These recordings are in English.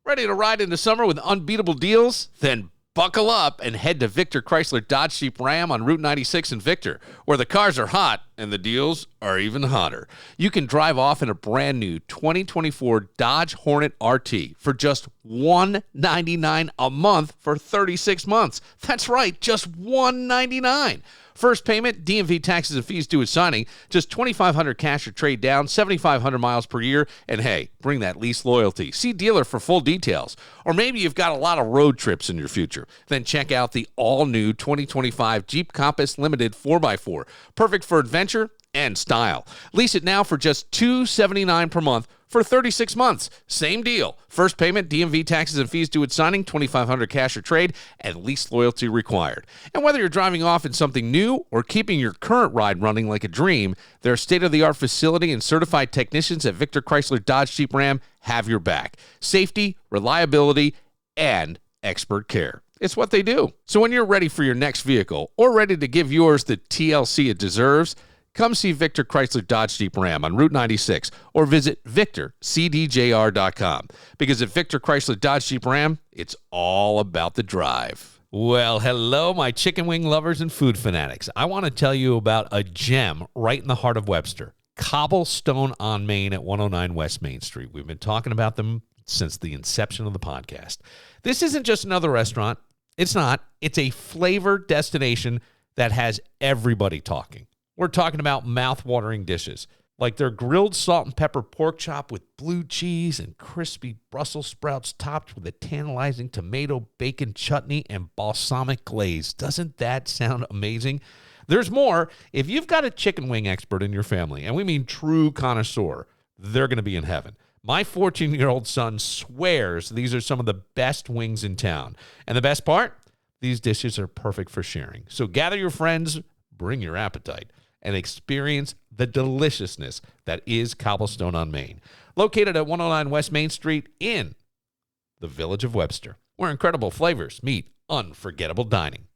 Ready to ride into summer with unbeatable deals? Then buckle up and head to Victor Chrysler Dodge Jeep Ram on Route 96 in Victor, where the cars are hot and the deals are even hotter. You can drive off in a brand new 2024 Dodge Hornet RT for just $199 a month for 36 months. That's right, just $199. First payment, DMV taxes and fees due at signing, just $2,500 cash or trade down, 7,500 miles per year, and hey, bring that lease loyalty. See dealer for full details. Or maybe you've got a lot of road trips in your future. Then check out the all-new 2025 Jeep Compass Limited 4x4. Perfect for adventure and style. Lease it now for just $279 per month for 36 months. Same deal. First payment, DMV taxes and fees due at signing, $2,500 cash or trade, and lease loyalty required. And whether you're driving off in something new or keeping your current ride running like a dream, their state-of-the-art facility and certified technicians at Victor Chrysler Dodge Jeep Ram have your back. Safety, reliability, and expert care. It's what they do. So when you're ready for your next vehicle or ready to give yours the TLC it deserves, come see Victor Chrysler Dodge Jeep Ram on Route 96 or visit VictorCDJR.com. Because at Victor Chrysler Dodge Jeep Ram, it's all about the drive. Well, hello, my chicken wing lovers and food fanatics. I want to tell you about a gem right in the heart of Webster, Cobblestone on Main at 109 West Main Street. We've been talking about them since the inception of the podcast. This isn't just another restaurant. It's not. It's a flavor destination that has everybody talking. We're talking about mouth-watering dishes, like their grilled salt and pepper pork chop with blue cheese and crispy Brussels sprouts topped with a tantalizing tomato bacon chutney and balsamic glaze. Doesn't that sound amazing? There's more. If you've got a chicken wing expert in your family, and we mean true connoisseur, they're going to be in heaven. My 14-year-old son swears these are some of the best wings in town. And the best part? These dishes are perfect for sharing. So gather your friends, bring your appetite, and experience the deliciousness that is Cobblestone on Main. Located at 109 West Main Street in the village of Webster, where incredible flavors meet unforgettable dining.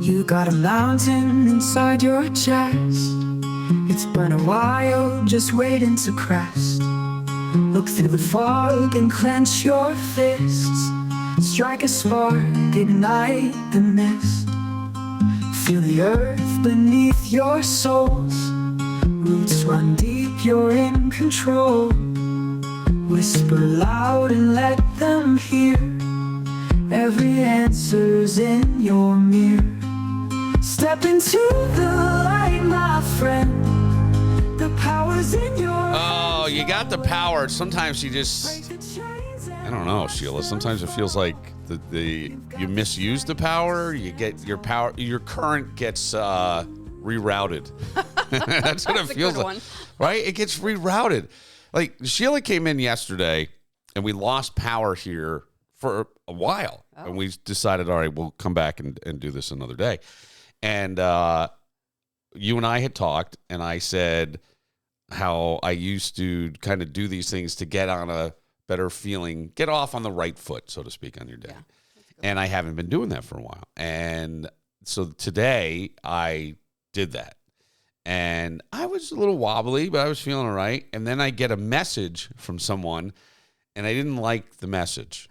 You got a mountain inside your chest. It's been a while just waiting to crest. Look through the fog and clench your fists. Strike a spark, ignite the mist. Feel the earth beneath your soles. Roots run deep, you're in control. Whisper loud and let them hear. Every answer's in your mirror. Step into the light, my friend. The power's in your Oh, you got the power. Sometimes you just, I don't know, Sheila. Sometimes it feels like you misuse the power. You get your power, your current gets rerouted. That's what it feels like, right? It gets rerouted. Like Sheila came in yesterday, and we lost power here for a while, and we decided, all right, we'll come back and do this another day. And you and I had talked, and I said how I used to kind of do these things to get on a better feeling, get off on the right foot, so to speak, on your day. Yeah, and I haven't been doing that for a while. And so today I did that. And I was a little wobbly, but I was feeling all right. And then I get a message from someone, and I didn't like the message.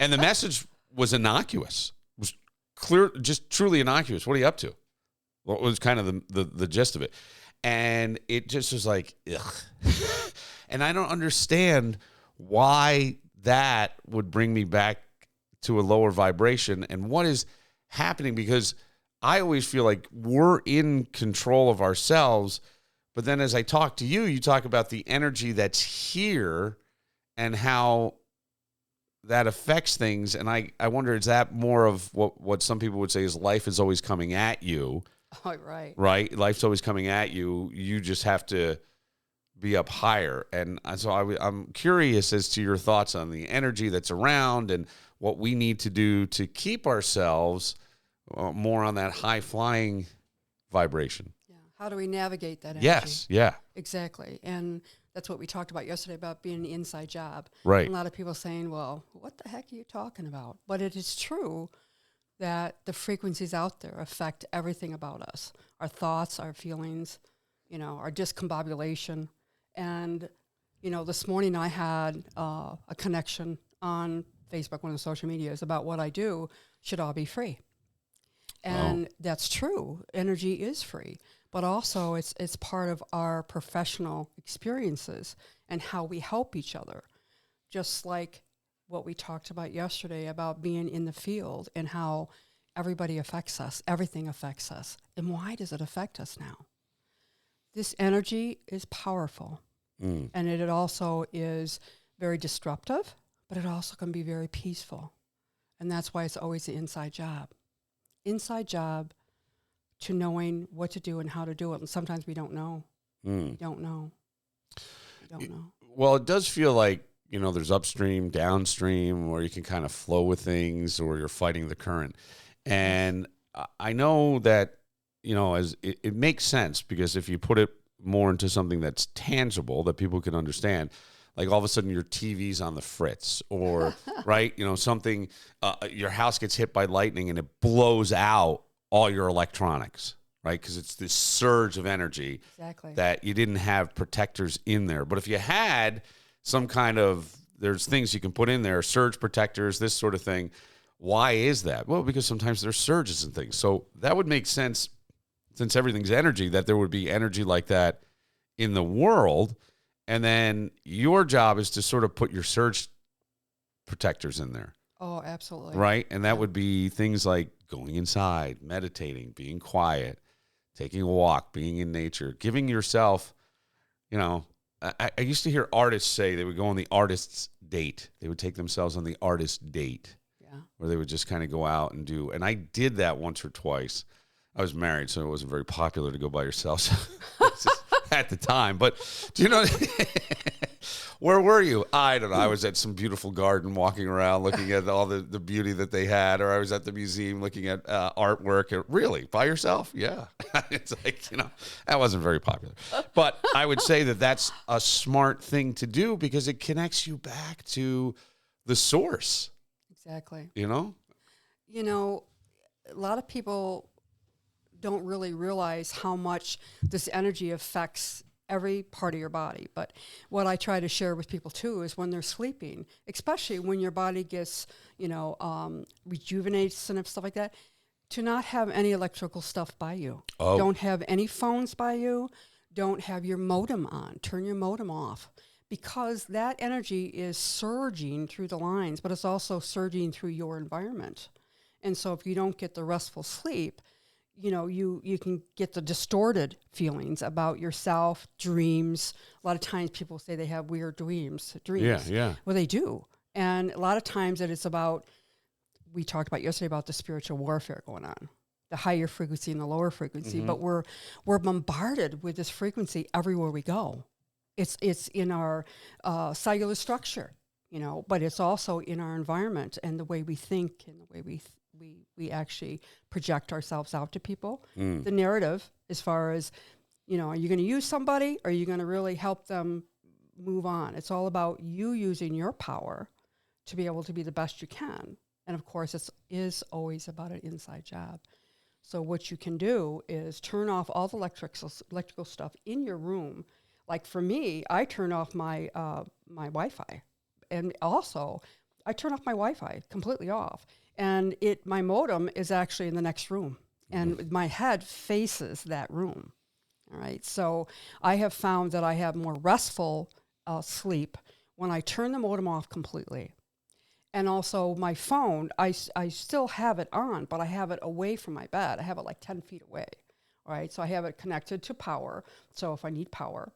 And the message was innocuous. It was clear, just truly innocuous. What are you up to? What was kind of the gist of it? And it just was like, ugh. And I don't understand why that would bring me back to a lower vibration and what is happening, because I always feel like we're in control of ourselves. But then as I talk to you, you talk about the energy that's here and how that affects things. And I wonder, is that more of what some people would say is life is always coming at you? Oh, right. Right? Life's always coming at you. You just have to be up higher. And so I'm curious as to your thoughts on the energy that's around and what we need to do to keep ourselves more on that high-flying vibration. Yeah. How do we navigate that energy? Yes, yeah. Exactly. And that's what we talked about yesterday about being an inside job. Right. And a lot of people saying, well, what the heck are you talking about? But it is true that the frequencies out there affect everything about us, our thoughts, our feelings, our discombobulation. And, this morning I had a connection on Facebook, one of the social medias, about what I do should all be free. And that's true. Energy is free, but also it's part of our professional experiences and how we help each other. Just like what we talked about yesterday about being in the field and how everybody affects us, everything affects us. And why does it affect us now? This energy is powerful. And it also is very disruptive, but it also can be very peaceful. And that's why it's always the inside job. Inside job to knowing what to do and how to do it. And sometimes we don't know. We don't know. Well, it does feel like, there's upstream, downstream, where you can kind of flow with things or you're fighting the current. And I know that, as it makes sense, because if you put it more into something that's tangible that people can understand, like all of a sudden your TV's on the fritz, or right, something, your house gets hit by lightning and it blows out all your electronics, right? Because it's this surge of energy that you didn't have protectors in there. But if you had some kind of, there's things you can put in there, surge protectors, this sort of thing. Why is that? Well, because sometimes there's surges and things. So that would make sense, since everything's energy, that there would be energy like that in the world. And then your job is to sort of put your surge protectors in there. Oh, absolutely. Right? And that would be things like going inside, meditating, being quiet, taking a walk, being in nature, giving yourself, I used to hear artists say they would go on the artist's date. They would take themselves on the artist's date. Where they would just kind of go out and do. And I did that once or twice. I was married, so it wasn't very popular to go by yourself at the time. But do you know, where were you? I don't know. I was at some beautiful garden walking around looking at all the beauty that they had, or I was at the museum looking at artwork. Really? By yourself? Yeah. It's like, that wasn't very popular. But I would say that that's a smart thing to do because it connects you back to the source. Exactly. A lot of people don't really realize how much this energy affects every part of your body. But what I try to share with people too is when they're sleeping, especially when your body gets, rejuvenates and stuff like that, to not have any electrical stuff by you. Oh. Don't have any phones by you. Don't have your modem on. Turn your modem off. Because that energy is surging through the lines, but it's also surging through your environment. And so if you don't get the restful sleep, you can get the distorted feelings about yourself, dreams. A lot of times people say they have weird dreams. Yeah. Well, they do. And a lot of times that it's about, we talked about yesterday about the spiritual warfare going on, the higher frequency and the lower frequency, but we're bombarded with this frequency everywhere we go. It's in our cellular structure, but it's also in our environment and the way we think and the way we actually project ourselves out to people. The narrative, as far as, are you going to use somebody or are you going to really help them move on? It's all about you using your power to be able to be the best you can. And of course, it is always about an inside job. So what you can do is turn off all the electrical stuff in your room. Like for me, I turn off my Wi-Fi, and also I turn off my Wi-Fi completely off. And my modem is actually in the next room, and my head faces that room. All right, so I have found that I have more restful sleep when I turn the modem off completely. And also my phone, I still have it on, but I have it away from my bed. I have it like 10 feet away. All right, so I have it connected to power. So if I need power.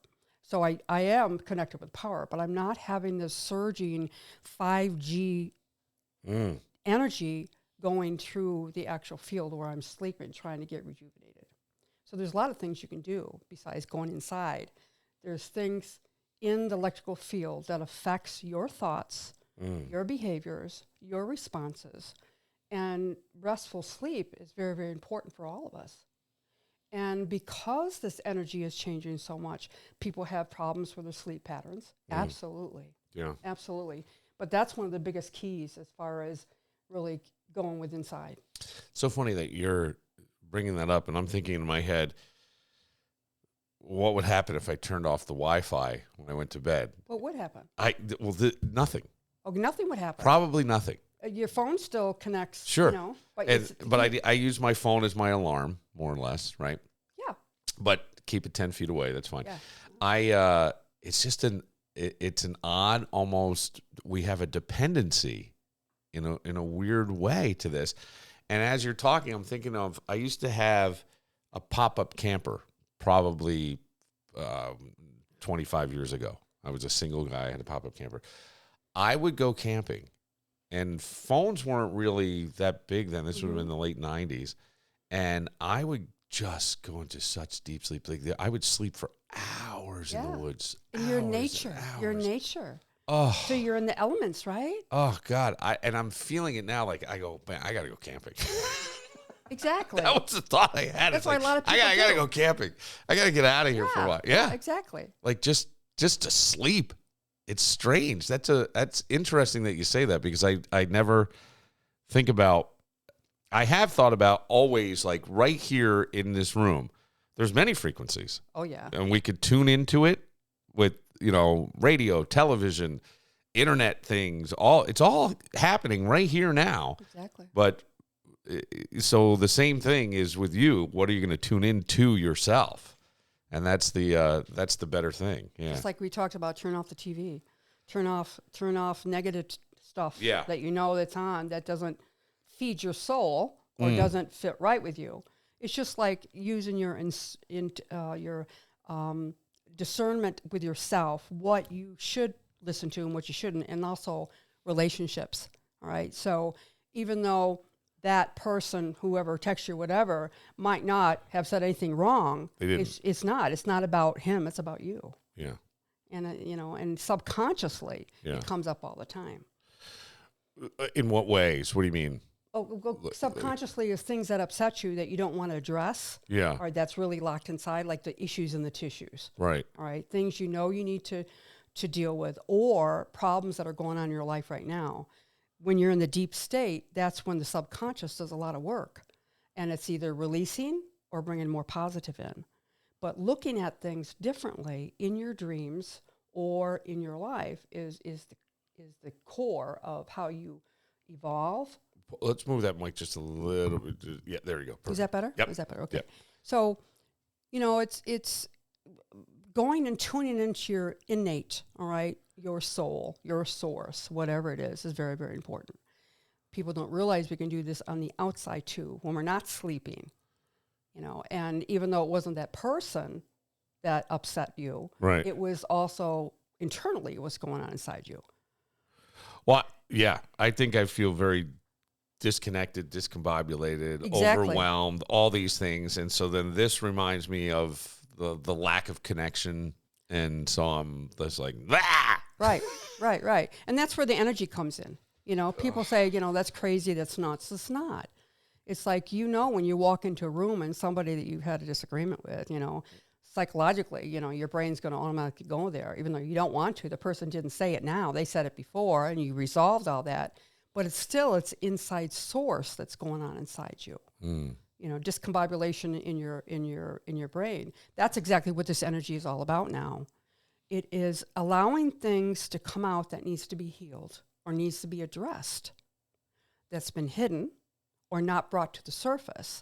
So I am connected with power, but I'm not having this surging 5G energy going through the actual field where I'm sleeping, trying to get rejuvenated. So there's a lot of things you can do besides going inside. There's things in the electrical field that affects your thoughts, your behaviors, your responses. And restful sleep is very, very important for all of us. And because this energy is changing so much, people have problems with their sleep patterns. Absolutely. Yeah. Absolutely. But that's one of the biggest keys as far as really going with inside. So funny that you're bringing that up, and I'm thinking in my head, what would happen if I turned off the Wi-Fi when I went to bed? What would happen? Nothing. Oh, nothing would happen. Probably nothing. Your phone still connects. Sure. You know, but I use my phone as my alarm, more or less, right? Yeah. But keep it 10 feet away. That's fine. Yeah. It's just it's an odd, almost, we have a dependency in a weird way to this. And as you're talking, I'm thinking of, I used to have a pop-up camper probably 25 years ago. I was a single guy. I had a pop-up camper. I would go camping, and phones weren't really that big then. This would have been the late 90s. And I would just go into such deep sleep. Like, I would sleep for hours in the woods. And your nature. Your nature. Oh. So you're in the elements, right? Oh, God. And I'm feeling it now. Like, I go, man, I got to go camping. Exactly. That was the thought I had. That's why a lot of people I got to go camping. I got to get out of here for a while. Yeah. Exactly. Like, just to sleep. It's strange. That's interesting that you say that, because I never think about, I have thought about always, like, right here in this room, there's many frequencies. Oh, yeah. And we could tune into it with, radio, television, internet things. It's all happening right here now. Exactly. But so the same thing is with you. What are you going to tune into yourself? And that's the better thing. Yeah. Just like we talked about, turn off the TV, turn off negative stuff that that's on, that doesn't feed your soul or doesn't fit right with you. It's just like using your discernment with yourself, what you should listen to and what you shouldn't, and also relationships. All right. So even though that person, whoever texts you, whatever, might not have said anything wrong, it's not about him. It's about you. Yeah. And and subconsciously it comes up all the time. In what ways? What do you mean? Subconsciously is things that upset you that you don't want to address. Yeah. Or that's really locked inside, like the issues in the tissues. Right. All right. Things you need to deal with, or problems that are going on in your life right now. When you're in the deep state, that's when the subconscious does a lot of work. And it's either releasing or bringing more positive in. But looking at things differently in your dreams or in your life is the core of how you evolve. Let's move that mic just a little bit. Yeah, there you go. Perfect. Is that better? Yep. Is that better? Okay. Yep. So, it's going and tuning into your innate, all right, your soul, your source, whatever it is very, very important. People don't realize we can do this on the outside too, when we're not sleeping, and even though it wasn't that person that upset you, right, it was also internally what's going on inside you. Well, yeah, I think I feel very disconnected, discombobulated, overwhelmed, all these things. And so then this reminds me of the lack of connection. And so I'm just like, ah! Right. And that's where the energy comes in. People say, that's crazy, that's nuts. It's not. It's like, when you walk into a room and somebody that you've had a disagreement with, psychologically, your brain's going to automatically go there, even though you don't want to. The person didn't say it now. They said it before, and you resolved all that. But it's inside source that's going on inside you. Discombobulation in your brain. That's exactly what this energy is all about now. It is allowing things to come out that needs to be healed or needs to be addressed, that's been hidden or not brought to the surface.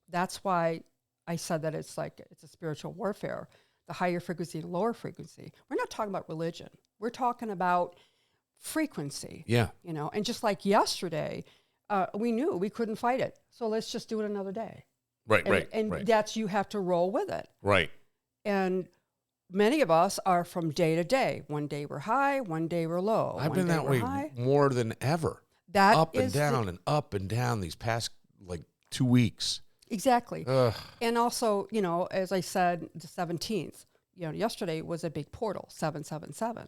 That's why I said that it's a spiritual warfare, the higher frequency and lower frequency. We're not talking about religion. We're talking about frequency. Yeah. And just like yesterday, we knew we couldn't fight it. So let's just do it another day. Right. And that's, you have to roll with it. Right. And many of us are from day to day. One day we're high, one day we're low. I've been that way more than ever. That up and down and up and down these past 2 weeks. Exactly. Ugh. And also, as I said, the 17th, yesterday was a big portal, 777.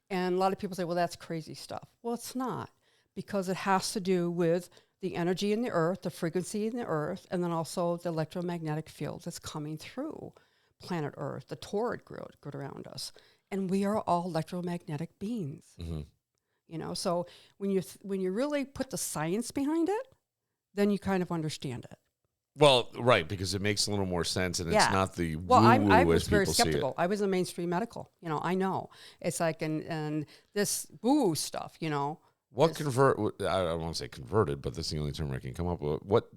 And a lot of people say, well, that's crazy stuff. Well, it's not, because it has to do with the energy in the earth, the frequency in the earth, and then also the electromagnetic field that's coming through planet Earth, the toroid grid around us. And we are all electromagnetic beings. Mm-hmm. So when you really put the science behind it, then you kind of understand it. Well, right, because it makes a little more sense, and Yeah. it's not the Well, woo-woo I as was very people see it. skeptical. I was in mainstream medical. I know. It's like, and this woo stuff, What I won't say converted, but that's the only term I can come up with. What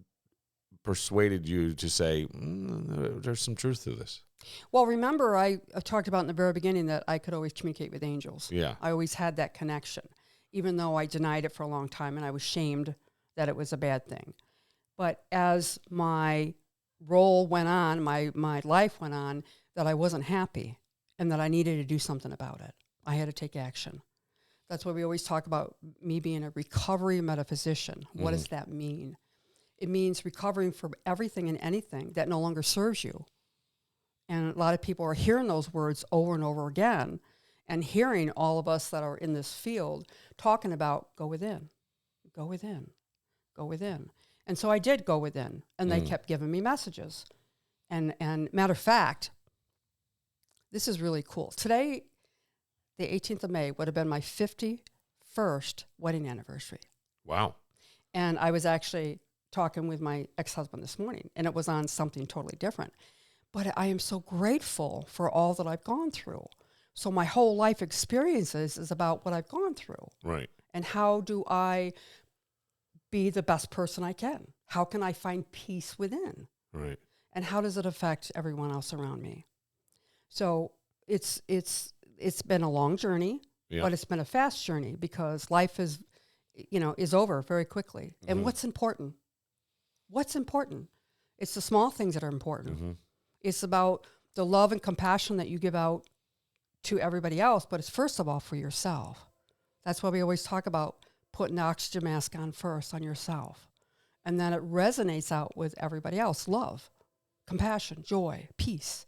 persuaded you to say, there's some truth to this? Well, remember, I talked about in the very beginning that I could always communicate with angels. Yeah. I always had that connection, even though I denied it for a long time and I was shamed that it was a bad thing. But as my role went on, my life went on, that I wasn't happy and that I needed to do something about it. I had to take action. That's why we always talk about me being a recovery metaphysician. What does that mean? It means recovering from everything and anything that no longer serves you. And a lot of people are hearing those words over and over again, and hearing all of us that are in this field talking about go within, go within, go within. And so I did go within, and they kept giving me messages. And matter of fact, this is really cool. Today, the 18th of May, would have been my 51st wedding anniversary. Wow. And I was actually talking with my ex-husband this morning, and it was on something totally different. But I am so grateful for all that I've gone through. So my whole life experiences is about what I've gone through. Right. And how do I be the best person I can? How can I find peace within? Right. And how does it affect everyone else around me? So it's been a long journey, but it's been a fast journey because life is over very quickly. And what's important? What's important? It's the small things that are important. It's about the love and compassion that you give out to everybody else, but it's first of all for yourself. That's why we always talk about putting the oxygen mask on first on yourself. And then it resonates out with everybody else. Love, compassion, joy, peace,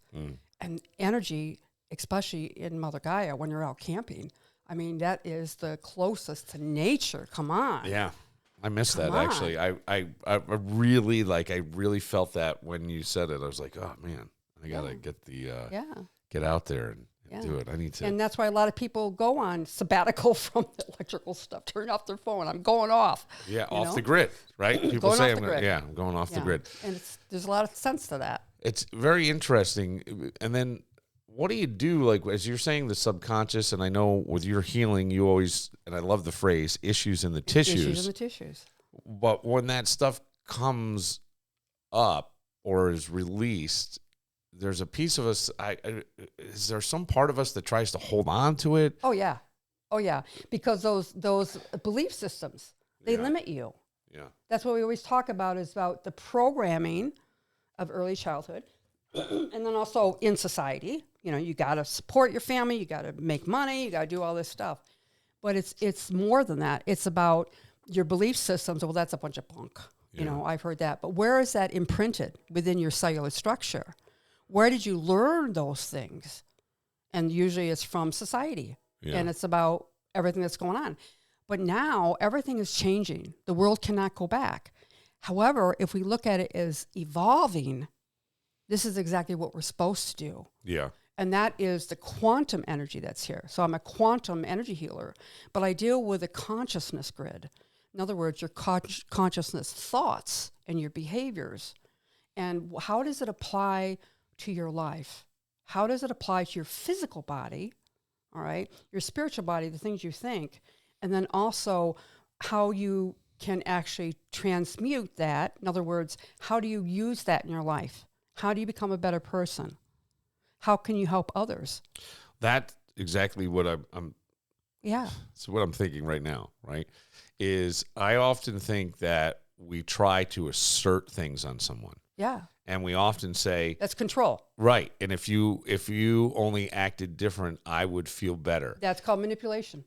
and energy, especially in Mother Gaia when you're out camping. I mean, that is the closest to nature. Come on. Yeah. I missed that, Come on. actually. I really felt that when you said it. I was like, oh, man, I got to get get out there and do it. I need to. And that's why a lot of people go on sabbatical from the electrical stuff. Turn off their phone. I'm going off. Yeah, off the grid, right? People Going say, off the grid. I'm going off the grid. And there's a lot of sense to that. It's very interesting. And then what do you do, like, as you're saying the subconscious, and I know with your healing, you always, and I love the phrase, issues in the tissues. Issues in the tissues. But when that stuff comes up or is released, there's a piece of us, is there some part of us that tries to hold on to it? Oh, yeah. Oh, yeah. Because those belief systems, they limit you. Yeah. That's what we always talk about, is about the programming of early childhood. And then also in society, you got to support your family, you got to make money, you got to do all this stuff. But it's more than that. It's about your belief systems. Well, that's a bunch of bunk. I've heard that. But where is that imprinted within your cellular structure? Where did you learn those things? And usually it's from society. Yeah. And it's about everything that's going on. But now everything is changing. The world cannot go back. However, if we look at it as evolving, this is exactly what we're supposed to do. Yeah. And that is the quantum energy that's here. So I'm a quantum energy healer, but I deal with a consciousness grid. In other words, your consciousness thoughts and your behaviors. And how does it apply to your life? How does it apply to your physical body, all right, your spiritual body, the things you think, and then also how you can actually transmute that. In other words, how do you use that in your life? How do you become a better person? How can you help others? That's exactly what I'm Yeah. So what I'm thinking right now, right, is I often think that we try to assert things on someone. Yeah. And we often say, That's control. right, and if you only acted different, I would feel better. That's called manipulation.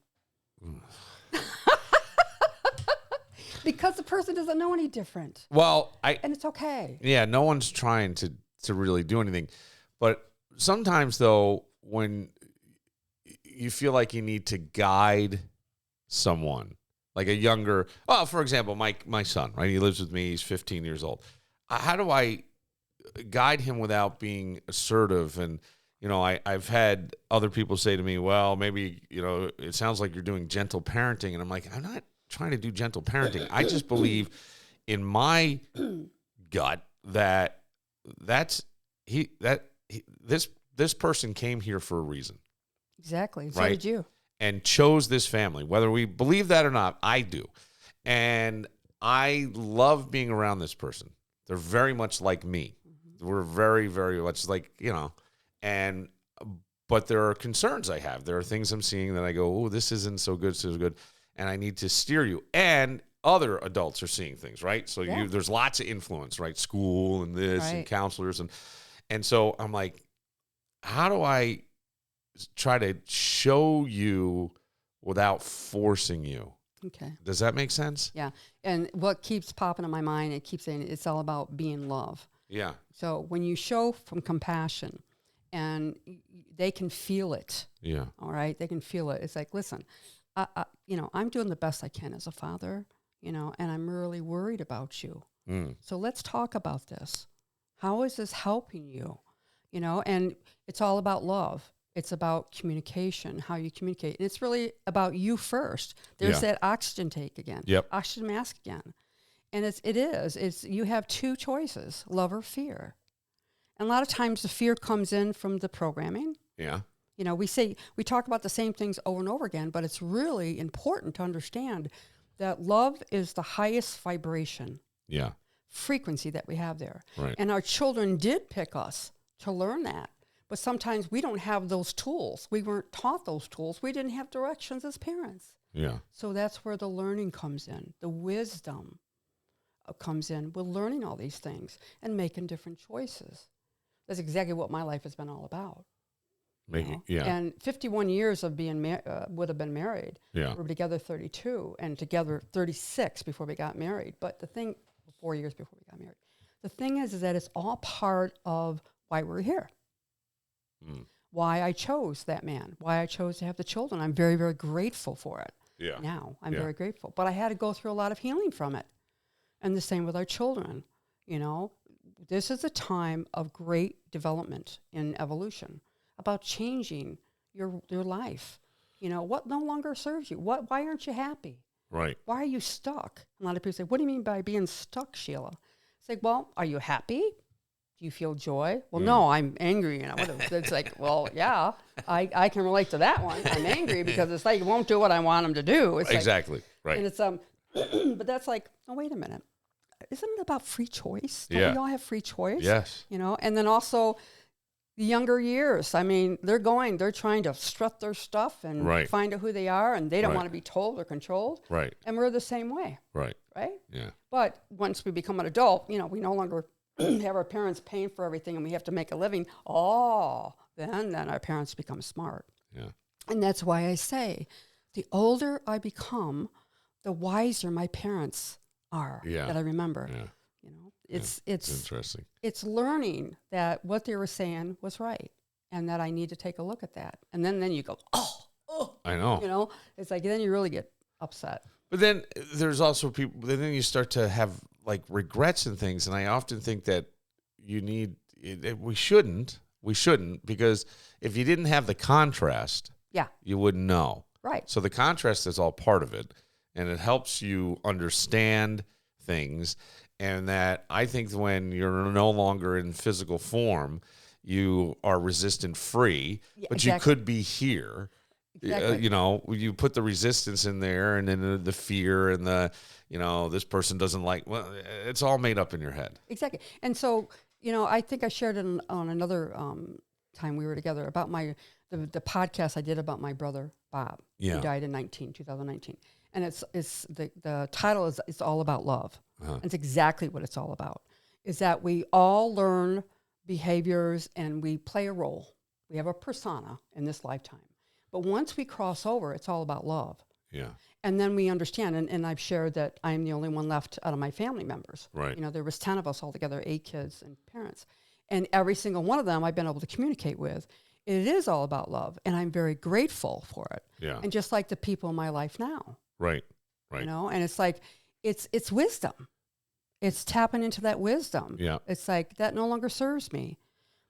Because the person doesn't know any different. Well, And it's okay. yeah, no one's trying to really do anything. But sometimes, though, when you feel like you need to guide someone, like a younger, for example, my son, right? He lives with me. He's 15 years old. How do I guide him without being assertive? And, I've had other people say to me, well, maybe, it sounds like you're doing gentle parenting. And I'm like, I'm not trying to do gentle parenting. I just believe in my gut this person came here for a reason. Exactly. And so Right? did you. And chose this family, whether we believe that or not. I do. And I love being around this person. They're very much like me. We're very, very much like, but there are concerns I have. There are things I'm seeing that I go, oh, this isn't so good, so good. And I need to steer you. And other adults are seeing things, right? So there's lots of influence, right? School and this and counselors. And so I'm like, how do I try to show you without forcing you? Okay. Does that make sense? Yeah. And what keeps popping in my mind, it keeps saying it's all about being love. Yeah. So when you show from compassion and they can feel it. Yeah. All right. They can feel it. It's like, listen, I'm doing the best I can as a father, and I'm really worried about you. So let's talk about this. How is this helping you? And it's all about love. It's about communication, how you communicate. And it's really about you first. There's that oxygen take again. Yep. Oxygen mask again. And it's you have two choices, love or fear. And a lot of times the fear comes in from the programming. Yeah. We talk about the same things over and over again, but it's really important to understand that love is the highest vibration. Yeah. Frequency that we have there. Right. And our children did pick us to learn that. But sometimes we don't have those tools. We weren't taught those tools. We didn't have directions as parents. Yeah. So that's where the learning comes in. The wisdom comes in. We're learning all these things and making different choices. That's exactly what my life has been all about. Yeah. And 51 years of being would have been married. Yeah. We were together 32 and together 36 before we got married. But 4 years before we got married. The thing is that it's all part of why we're here. Why I chose that man, why I chose to have the children. I'm very, very grateful for it. Yeah. Now I'm very grateful. But I had to go through a lot of healing from it. And the same with our children. This is a time of great development in evolution, about changing your life. What no longer serves you? Why aren't you happy? Right. Why are you stuck? A lot of people say, what do you mean by being stuck, Sheila? It's like, well, are you happy? Do you feel joy? Well, no, I'm angry. It's like, well, yeah, I can relate to that one. I'm angry because it's like, it won't do what I want them to do. It's exactly. Right. And it's, but that's like, oh, wait a minute. Isn't it about free choice? Don't we all have free choice? Yes. And then also the younger years. I mean, they're trying to strut their stuff and find out who they are, and they don't want to be told or controlled. Right. And we're the same way. Right. Right? Yeah. But once we become an adult, we no longer have our parents paying for everything and we have to make a living. Then our parents become smart. Yeah. And that's why I say the older I become, the wiser my parents are that I remember. Yeah. It's interesting. It's learning that what they were saying was right and that I need to take a look at that. And then you go, oh. I know. It's like then you really get upset. But then there's also people, then you start to have like regrets and things. And I often think that we shouldn't, because if you didn't have the contrast, you wouldn't know. Right. So the contrast is all part of it. And it helps you understand things. And that I think when you're no longer in physical form, you are resistant free, but you could be here. Exactly. You put the resistance in there and then the fear and this person doesn't like, it's all made up in your head. Exactly. And so, I think I shared it on another time we were together about the podcast I did about my brother, Bob, who died in 2019. And it's the title is It's All About Love. Uh-huh. It's exactly what it's all about, is that we all learn behaviors and we play a role. We have a persona in this lifetime. But once we cross over, it's all about love. Yeah. And then we understand, and I've shared that I'm the only one left out of my family members. Right. There was 10 of us all together, 8 kids and parents. And every single one of them I've been able to communicate with. It is all about love, and I'm very grateful for it. Yeah. And just like the people in my life now. Right. Right. And it's like, it's wisdom. It's tapping into that wisdom. Yeah. It's like, that no longer serves me.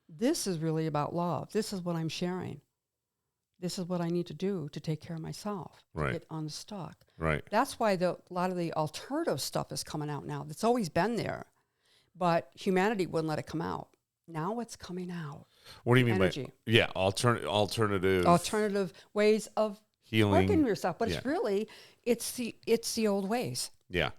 This is really about love. This is what I'm sharing. This is what I need to do to take care of myself, to get unstuck. Right. That's why a lot of the alternative stuff is coming out now. It's always been there. but humanity wouldn't let it come out. Now it's coming out. What do you mean Energy. by alternative ways of healing working yourself? But Yeah. it's really it's the old ways. Yeah.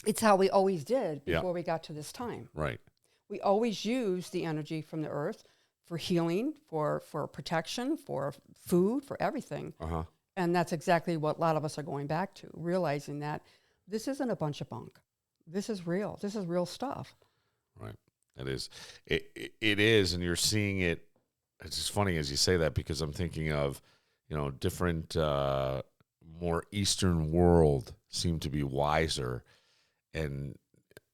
It's how we always did Yeah. before we got to this time. Right. We always use the energy from the earth for healing, for protection, for food, for everything. Uh-huh. And that's exactly what a lot of us are going back to, realizing that this isn't a bunch of bunk. This is real. This is real stuff. Right. It is. It is, and you're seeing it. It's just funny as you say that because I'm thinking of, different, more Eastern world seem to be wiser and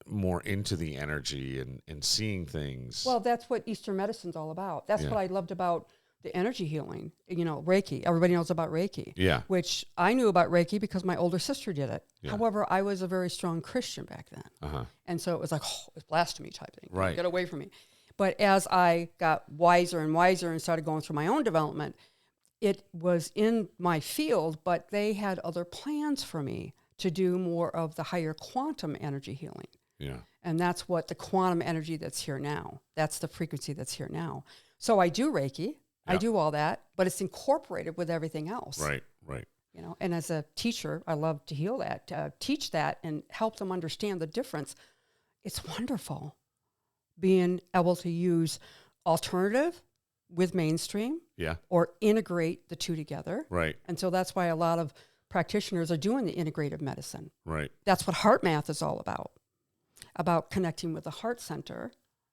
more into the energy and seeing things. Well, that's what Eastern medicine's all about. That's Yeah. what I loved about the energy healing. Reiki. Everybody knows about Reiki. Yeah. Which I knew about Reiki because my older sister did it. Yeah. However, I was a very strong Christian back then. Uh-huh. And so it was like, it's blasphemy type thing. Right. Get away from me. But as I got wiser and wiser and started going through my own development, it was in my field, but they had other plans for me to do more of the higher quantum energy healing. Yeah. And that's what the quantum energy that's here now. That's the frequency that's here now. So I do Reiki. I Yeah. do all that, but it's incorporated with everything else. Right. And as a teacher, I love to heal that, teach that and help them understand the difference. It's wonderful being able to use alternative with mainstream Yeah. or integrate the two together. Right. And so that's why a lot of practitioners are doing the integrative medicine. Right. That's what heart math is all about connecting with the heart center,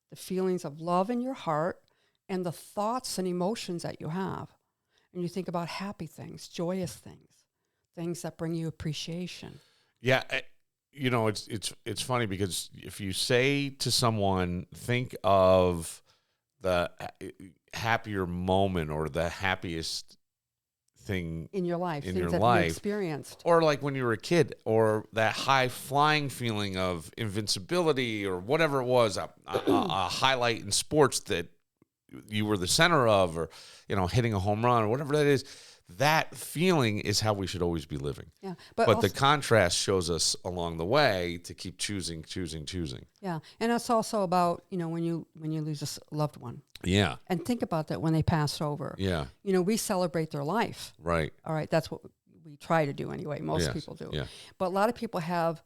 the feelings of love in your heart, and the thoughts and emotions that you have. And you think about happy things, joyous things, things that bring you appreciation. Yeah. It's funny because if you say to someone, think of the happier moment or the happiest thing In your life, in things your that you life, experienced. or like when you were a kid, or that high flying feeling of invincibility, or whatever it was, a highlight in sports that you were the center of, or hitting a home run, or whatever that is. That feeling is how we should always be living. Yeah, But also, the contrast shows us along the way to keep choosing. yeah, and it's also about when you lose a loved one, Yeah. and think about that when they pass over. Yeah. We celebrate their life. Right. All right, that's what we try to do anyway. Most Yes, people do. yeah. But a lot of people have,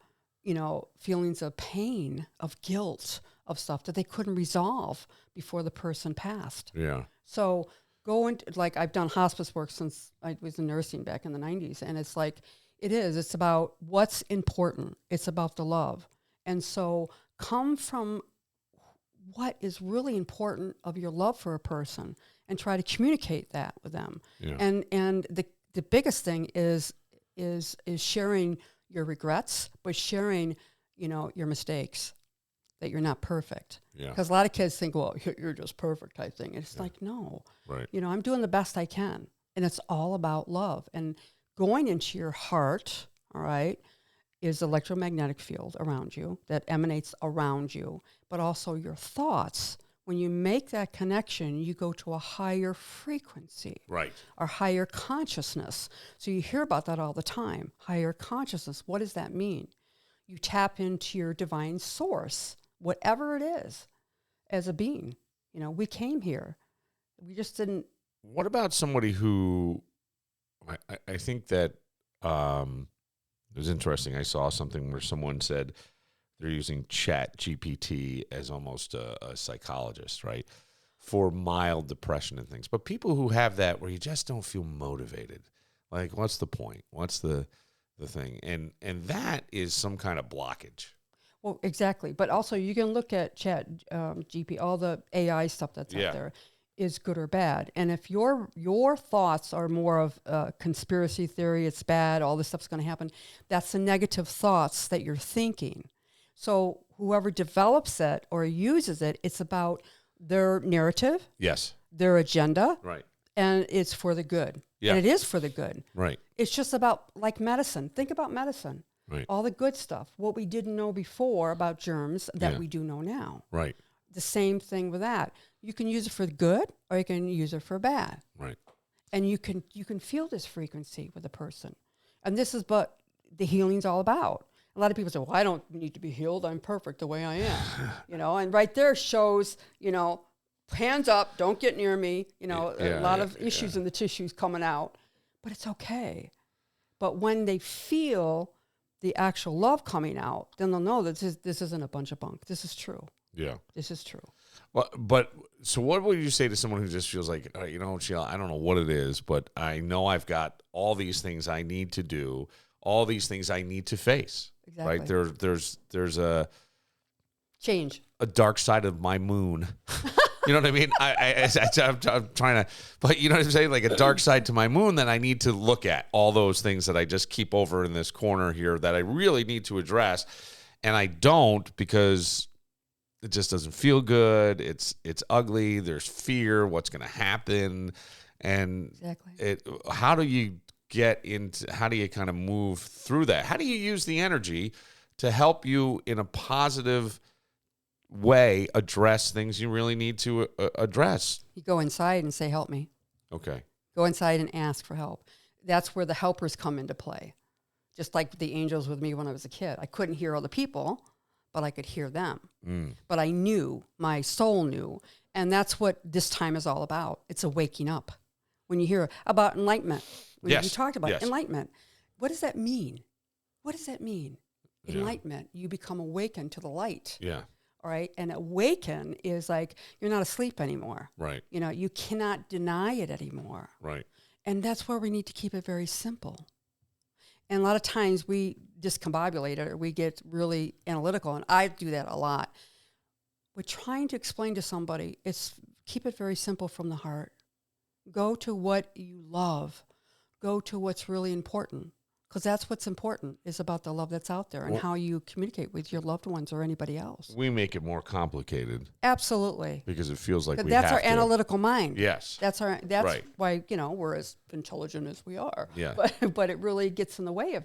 feelings of pain, of guilt, of stuff that they couldn't resolve before the person passed. Yeah. So go into, like, I've done hospice work since I was in nursing back in the 90s. And it's like, it's about what's important. It's about the love. And so come from what is really important of your love for a person and try to communicate that with them. Yeah. And the biggest thing is sharing your regrets, but sharing, your mistakes, that you're not perfect. Yeah. Because a lot of kids think, well, you're just perfect type thing. And it's like, no. Right. I'm doing the best I can. And it's all about love. And going into your heart, all right, is the electromagnetic field around you that emanates around you, but also your thoughts. When you make that connection, you go to a higher frequency. Right. Or higher consciousness. So you hear about that all the time. Higher consciousness. What does that mean? You tap into your divine source, whatever it is, as a being. We came here. We just didn't. What about somebody who, I think that it was interesting. I saw something where someone said they're using Chat GPT as almost a psychologist, right, for mild depression and things. But people who have that where you just don't feel motivated, like, what's the point? What's the thing? And that is some kind of blockage. Well, exactly. But also you can look at Chat GP, all the AI stuff that's Yeah. out there is good or bad. And if your thoughts are more of conspiracy theory, it's bad, all this stuff's going to happen, that's the negative thoughts that you're thinking. So whoever develops it or uses it, it's about their narrative, Yes. their agenda, Right. and it's for the good. Yeah. And it is for the good. Right. It's just about, like, medicine. Think about medicine. Right. All the good stuff, what we didn't know before about germs that Yeah. we do know now. Right. The same thing with that. You can use it for good or you can use it for bad. Right. And you can feel this frequency with a person. And this is what the healing's all about. A lot of people say, well, I don't need to be healed. I'm perfect the way I am. And right there shows, hands up, don't get near me. A lot of issues in the tissues coming out. But it's okay. But when they feel the actual love coming out, then they'll know that this isn't a bunch of bunk. This is true. Yeah. This is true. Well, but so what would you say to someone who just feels like, Sheila, I don't know what it is, but I know I've got all these things I need to do, all these things I need to face. Exactly. Right? There's a change, a dark side of my moon. You know what I mean? I'm trying to, but you know what I'm saying? Like a dark side to my moon that I need to look at, all those things that I just keep over in this corner here that I really need to address. And I don't because it just doesn't feel good. It's ugly. There's fear. What's going to happen? And exactly. How do you kind of move through that? How do you use the energy to help you in a positive way address things you really need to address? You go inside and say, help me. Okay. Go inside and ask for help. That's where the helpers come into play. Just like the angels with me when I was a kid. I couldn't hear other people, but I could hear them. But I knew, my soul knew. And that's what this time is all about. It's a waking up. When you hear about enlightenment, when you talked about enlightenment, what does that mean? What does that mean? Yeah. Enlightenment, you become awakened to the light. Yeah. All right. And awaken is like you're not asleep anymore. Right. You cannot deny it anymore. Right. And that's where we need to keep it very simple. And a lot of times we discombobulate it or we get really analytical. And I do that a lot. We're trying to explain to somebody, keep it very simple from the heart. Go to what you love. Go to what's really important. Because that's what's important, is about the love that's out there and how you communicate with your loved ones or anybody else. We make it more complicated. Absolutely. Because it feels like that's our analytical mind. Yes. That's right. Why, we're as intelligent as we are. Yeah. But it really gets in the way of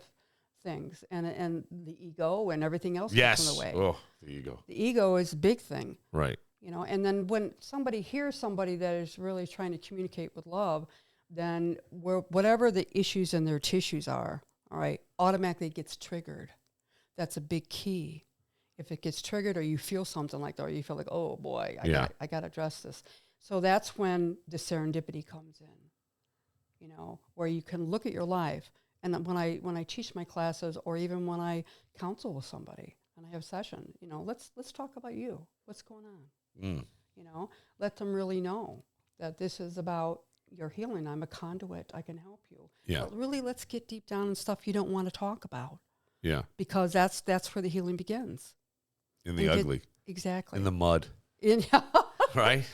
things and the ego and everything else gets in the way. Oh, the ego. The ego is a big thing. Right. And then when somebody hears somebody that is really trying to communicate with love, then whatever the issues in their tissues are, all right, automatically gets triggered. That's a big key. If it gets triggered or you feel something like that, or you feel like, oh boy, I got to address this. So that's when the serendipity comes in, where you can look at your life. And when I teach my classes, or even when I counsel with somebody and I have a session, let's talk about you. What's going on? Let them really know that this is about your healing. I'm a conduit. I can help you. Yeah. But really, let's get deep down in stuff you don't want to talk about. Yeah. Because that's where the healing begins. In the ugly. Exactly. In the mud. Right?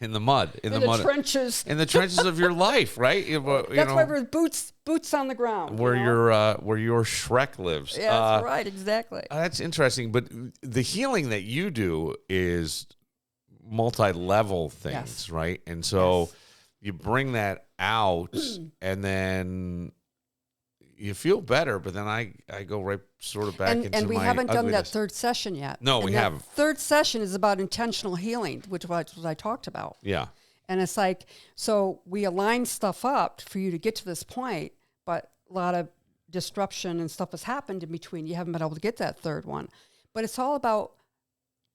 In the mud. In the mud. Trenches. In the trenches of your life, right? That's why we're boots on the ground. Where your Shrek lives. Yeah, that's right. Exactly. That's interesting. But the healing that you do is multi-level things, right? And so you bring that out and then you feel better, but then I go right sort of back into my And we haven't done ugliness. that third session yet. No, we haven't. Third session is about intentional healing, which was what I talked about. Yeah. And it's like, so we align stuff up for you to get to this point, but a lot of disruption and stuff has happened in between. You haven't been able to get that third one. But it's all about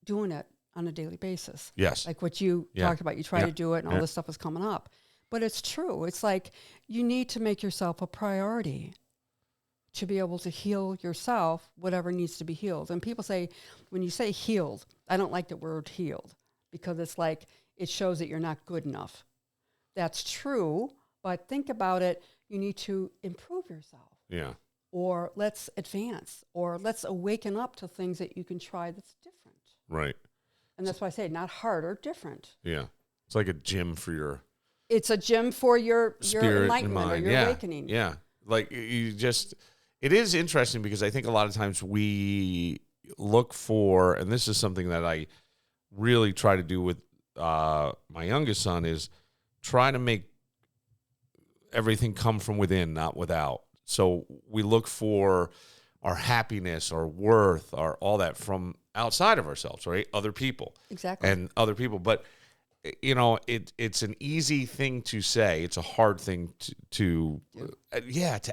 doing it on a daily basis. Yes. Like what you talked about. You try to do it and all this stuff is coming up. But it's true. It's like you need to make yourself a priority to be able to heal yourself, whatever needs to be healed. And people say, when you say healed, I don't like the word healed because it's like it shows that you're not good enough. That's true, but think about it. You need to improve yourself. Yeah. Or let's advance, or let's awaken up to things that you can try that's different. Right. And that's why I say not harder, different. Yeah. It's like a gym for your... It's a gym for your spirit enlightenment or your awakening. Yeah. Like you just... It is interesting because I think a lot of times we look for, and this is something that I really try to do with my youngest son, is try to make everything come from within, not without. So we look for our happiness, our worth, our all that from outside of ourselves, right? Other people. Exactly. And other people. But, it's an easy thing to say. It's a hard thing to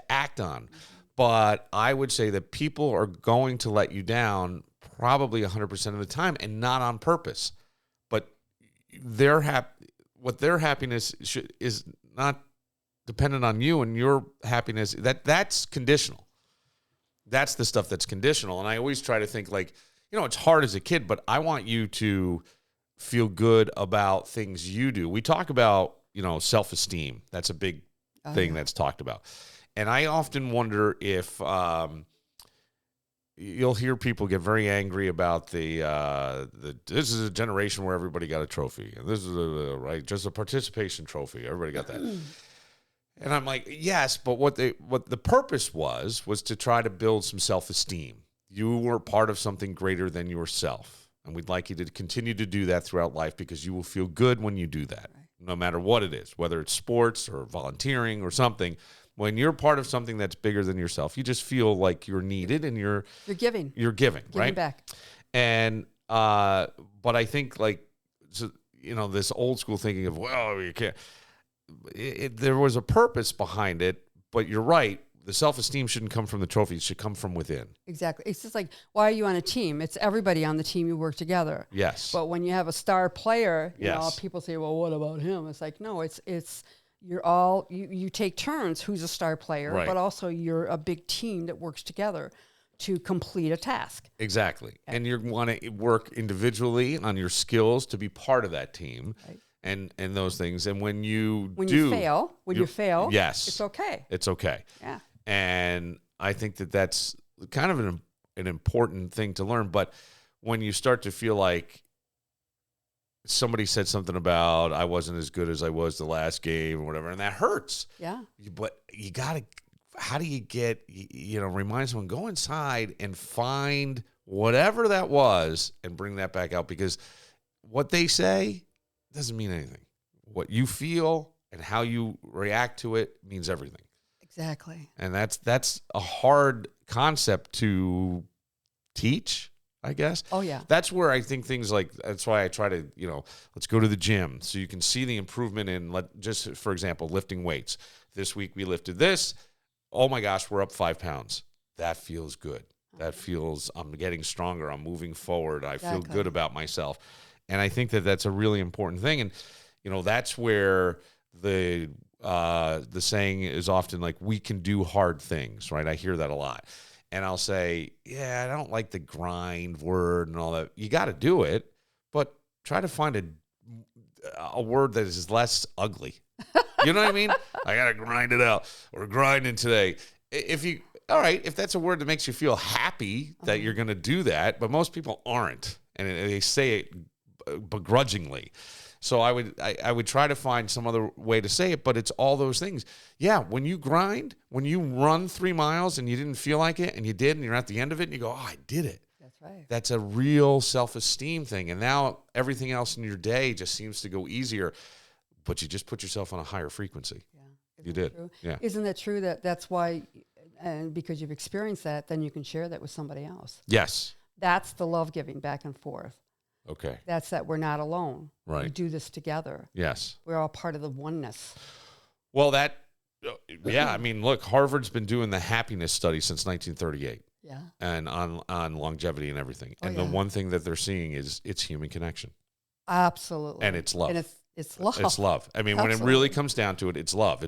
act on. But I would say that people are going to let you down probably 100% of the time, and not on purpose. But their happiness is not dependent on you, and your happiness, that's conditional. That's the stuff that's conditional. And I always try to think like, it's hard as a kid, but I want you to feel good about things you do. We talk about, self-esteem. That's a big thing that's talked about. And I often wonder if you'll hear people get very angry about the this is a generation where everybody got a trophy, and this is just a participation trophy. Everybody got that. And I'm like, yes, but what the purpose was to try to build some self-esteem. You were part of something greater than yourself, and we'd like you to continue to do that throughout life, because you will feel good when you do that, no matter what it is, whether it's sports or volunteering or something. When you're part of something that's bigger than yourself, you just feel like you're needed, and you're giving, right? Back. And but I think this old school thinking of, well, you can't. There was a purpose behind it, but you're right. The self-esteem shouldn't come from the trophy; it should come from within. Exactly. It's just like, why are you on a team? It's everybody on the team. You work together. Yes. But when you have a star player, people say, well, what about him? It's like, no, it's. You're all, you take turns who's a star player, but also you're a big team that works together to complete a task. Exactly. And you want to work individually on your skills to be part of that team, and those things. And when you fail, yes, it's okay. It's okay. Yeah. And I think that's kind of an important thing to learn. But when you start to feel like somebody said something about I wasn't as good as I was the last game or whatever, and that hurts. Yeah. But you got to, how do you get, remind someone, go inside and find whatever that was and bring that back out, because what they say doesn't mean anything. What you feel and how you react to it means everything. Exactly. And that's a hard concept to teach, I guess. Oh, yeah. That's where I think things like, that's why I try to, let's go to the gym so you can see the improvement in, just for example, lifting weights. This week we lifted this. Oh my gosh, we're up 5 pounds. That feels good. That feels, I'm getting stronger. I'm moving forward. I feel good about myself. And I think that's a really important thing. And, that's where the saying is often like, we can do hard things, right? I hear that a lot. And I'll say, I don't like the grind word and all that. You got to do it, but try to find a word that is less ugly. You know what I mean? I got to grind it out. We're grinding today. If that's a word that makes you feel happy that you're going to do that, but most people aren't, and they say it begrudgingly. So I would try to find some other way to say it, but it's all those things. Yeah, when you grind, when you run 3 miles and you didn't feel like it, and you did, and you're at the end of it, and you go, oh, I did it. That's right. That's a real self-esteem thing. And now everything else in your day just seems to go easier, but you just put yourself on a higher frequency. Yeah. You did. True? Yeah. Isn't that true that's why, and because you've experienced that, then you can share that with somebody else? Yes. That's the love giving back and forth. Okay. That's that we're not alone. Right. We do this together. Yes. We're all part of the oneness. Well, I mean, look, Harvard's been doing the happiness study since 1938. Yeah. And on longevity and everything. And the one thing that they're seeing is it's human connection. Absolutely. And it's love. And it's love. It's love. I mean, when it really comes down to it, it's love.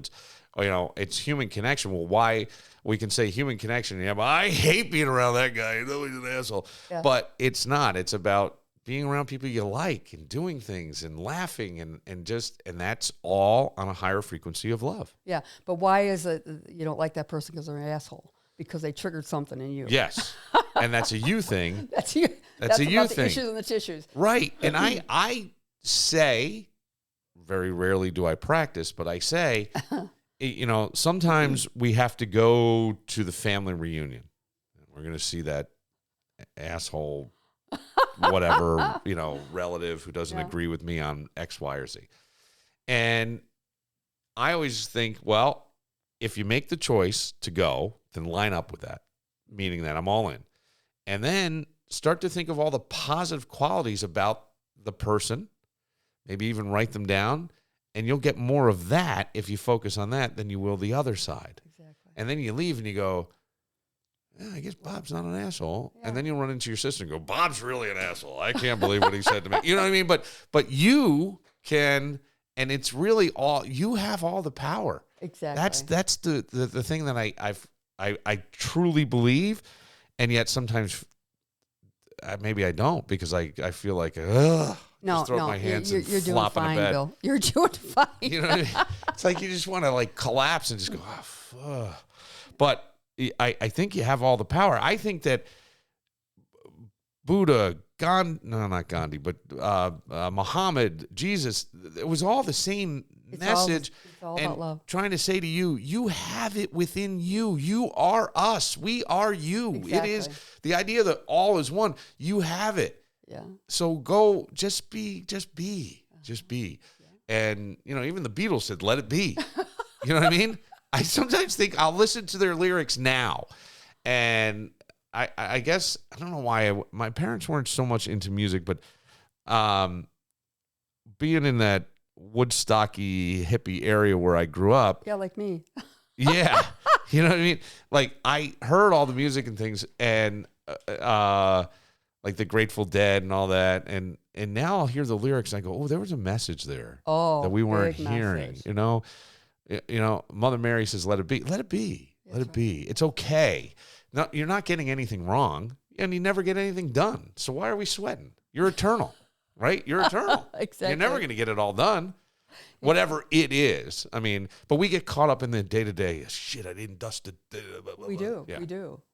It's human connection. Well, why we can say human connection? Yeah, but I hate being around that guy. He's always an asshole. Yeah. But it's not. It's about being around people you like and doing things and laughing and that's all on a higher frequency of love. Yeah. But why is it you don't like that person because they're an asshole? Because they triggered something in you. Yes. And that's a you thing. That's you. That's a you thing. The issues and the tissues. Right. And I say, very rarely do I practice, but I say, sometimes we have to go to the family reunion. We're going to see that asshole whatever, relative who doesn't agree with me on X, Y, or Z. And I always think, well, if you make the choice to go, then line up with that, meaning that I'm all in. And then start to think of all the positive qualities about the person, maybe even write them down, and you'll get more of that if you focus on that than you will the other side. Exactly. And then you leave and you go, I guess Bob's not an asshole. Yeah. And then you'll run into your sister and go, Bob's really an asshole. I can't believe what he said to me. You know what I mean? But you can, and it's really you have all the power. Exactly. That's the thing that I truly believe, and yet sometimes maybe I don't, because I feel like, just throw up my hands and you're flop doing fine, in the bed. Bill. You're doing fine. You know what I mean? It's like you just want to like collapse and just go, fuck. But I think you have all the power. I think that Buddha, not Gandhi, but Muhammad, Jesus, it was all the same message. It's all about love. Trying to say to you, you have it within you. You are us. We are you. Exactly. It is the idea that all is one. You have it. Yeah. So go, just be. Yeah. And, even the Beatles said, let it be. You know what I mean? I sometimes think I'll listen to their lyrics now. And I guess, I don't know why my parents weren't so much into music, but being in that Woodstocky hippie area where I grew up. Yeah, like me. Yeah. You know what I mean? Like, I heard all the music and things, and like the Grateful Dead and all that, and now I'll hear the lyrics and I go, there was a message there that we weren't hearing. Message. Mother Mary says, let it be. Let it be. Let it be. It's okay. No, you're not getting anything wrong, and you never get anything done. So why are we sweating? You're eternal, right? You're eternal. Exactly. You're never going to get it all done, whatever it is. I mean, but we get caught up in the day-to-day. Shit, I didn't dust it. We do. Yeah. We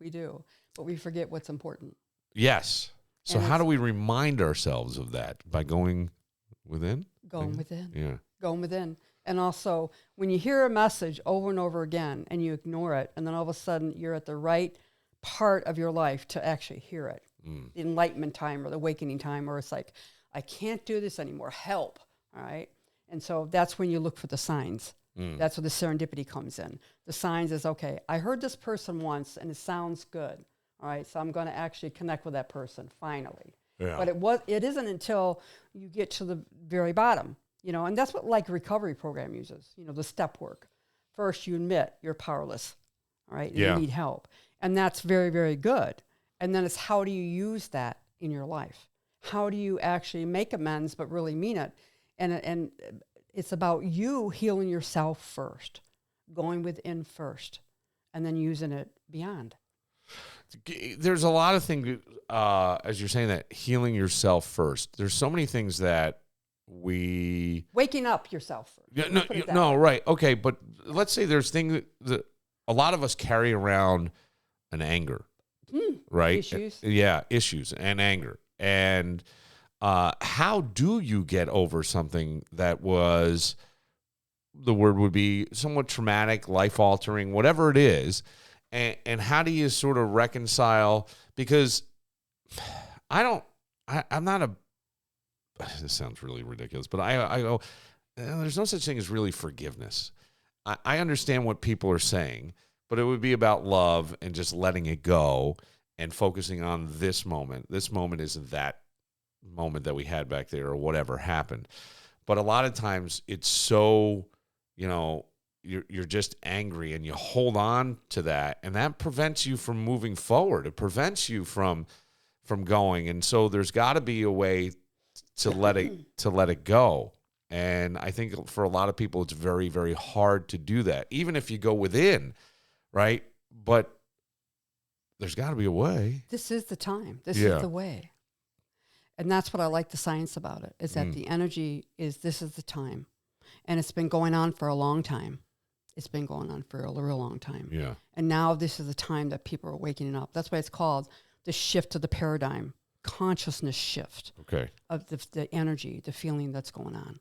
do. But we forget what's important. Yes. So how do we remind ourselves of that? By going within? Going within. Yeah. Going within. And also, when you hear a message over and over again and you ignore it, and then all of a sudden you're at the right part of your life to actually hear it, the enlightenment time or the awakening time, or it's like, I can't do this anymore, help, all right? And so that's when you look for the signs. That's where the serendipity comes in. The signs is, okay, I heard this person once and it sounds good, all right? So I'm going to actually connect with that person, finally. Yeah. But it isn't until you get to the very bottom. And that's what like recovery program uses, the step work. First, you admit you're powerless, all right? And you need help. And that's very, very good. And then it's how do you use that in your life? How do you actually make amends but really mean it? And it's about you healing yourself first, going within first, and then using it beyond. There's a lot of things, as you're saying that, healing yourself first. There's so many things that waking up yourself. No, right. Okay. But let's say there's things that a lot of us carry around an anger, right? Issues. Issues and anger. And how do you get over something that was, the word would be somewhat traumatic, life-altering, whatever it is, and how do you sort of reconcile? Because I'm not a, this sounds really ridiculous, but I go, there's no such thing as really forgiveness. I understand what people are saying, but it would be about love and just letting it go and focusing on this moment. This moment isn't that moment that we had back there or whatever happened. But a lot of times it's so, you're just angry and you hold on to that, and that prevents you from moving forward. It prevents you from going. And so there's got to be a way to let it go. And I think for a lot of people, it's very, very hard to do that, even if you go within, right? But there's got to be a way. This is the time. This is the way. And that's what I like the science about it, is that the energy is, this is the time. And it's been going on for a long time. It's been going on for a real long time. Yeah. And now this is the time that people are waking up. That's why it's called the shift of the paradigm, consciousness shift. Okay. Of the energy, the feeling that's going on.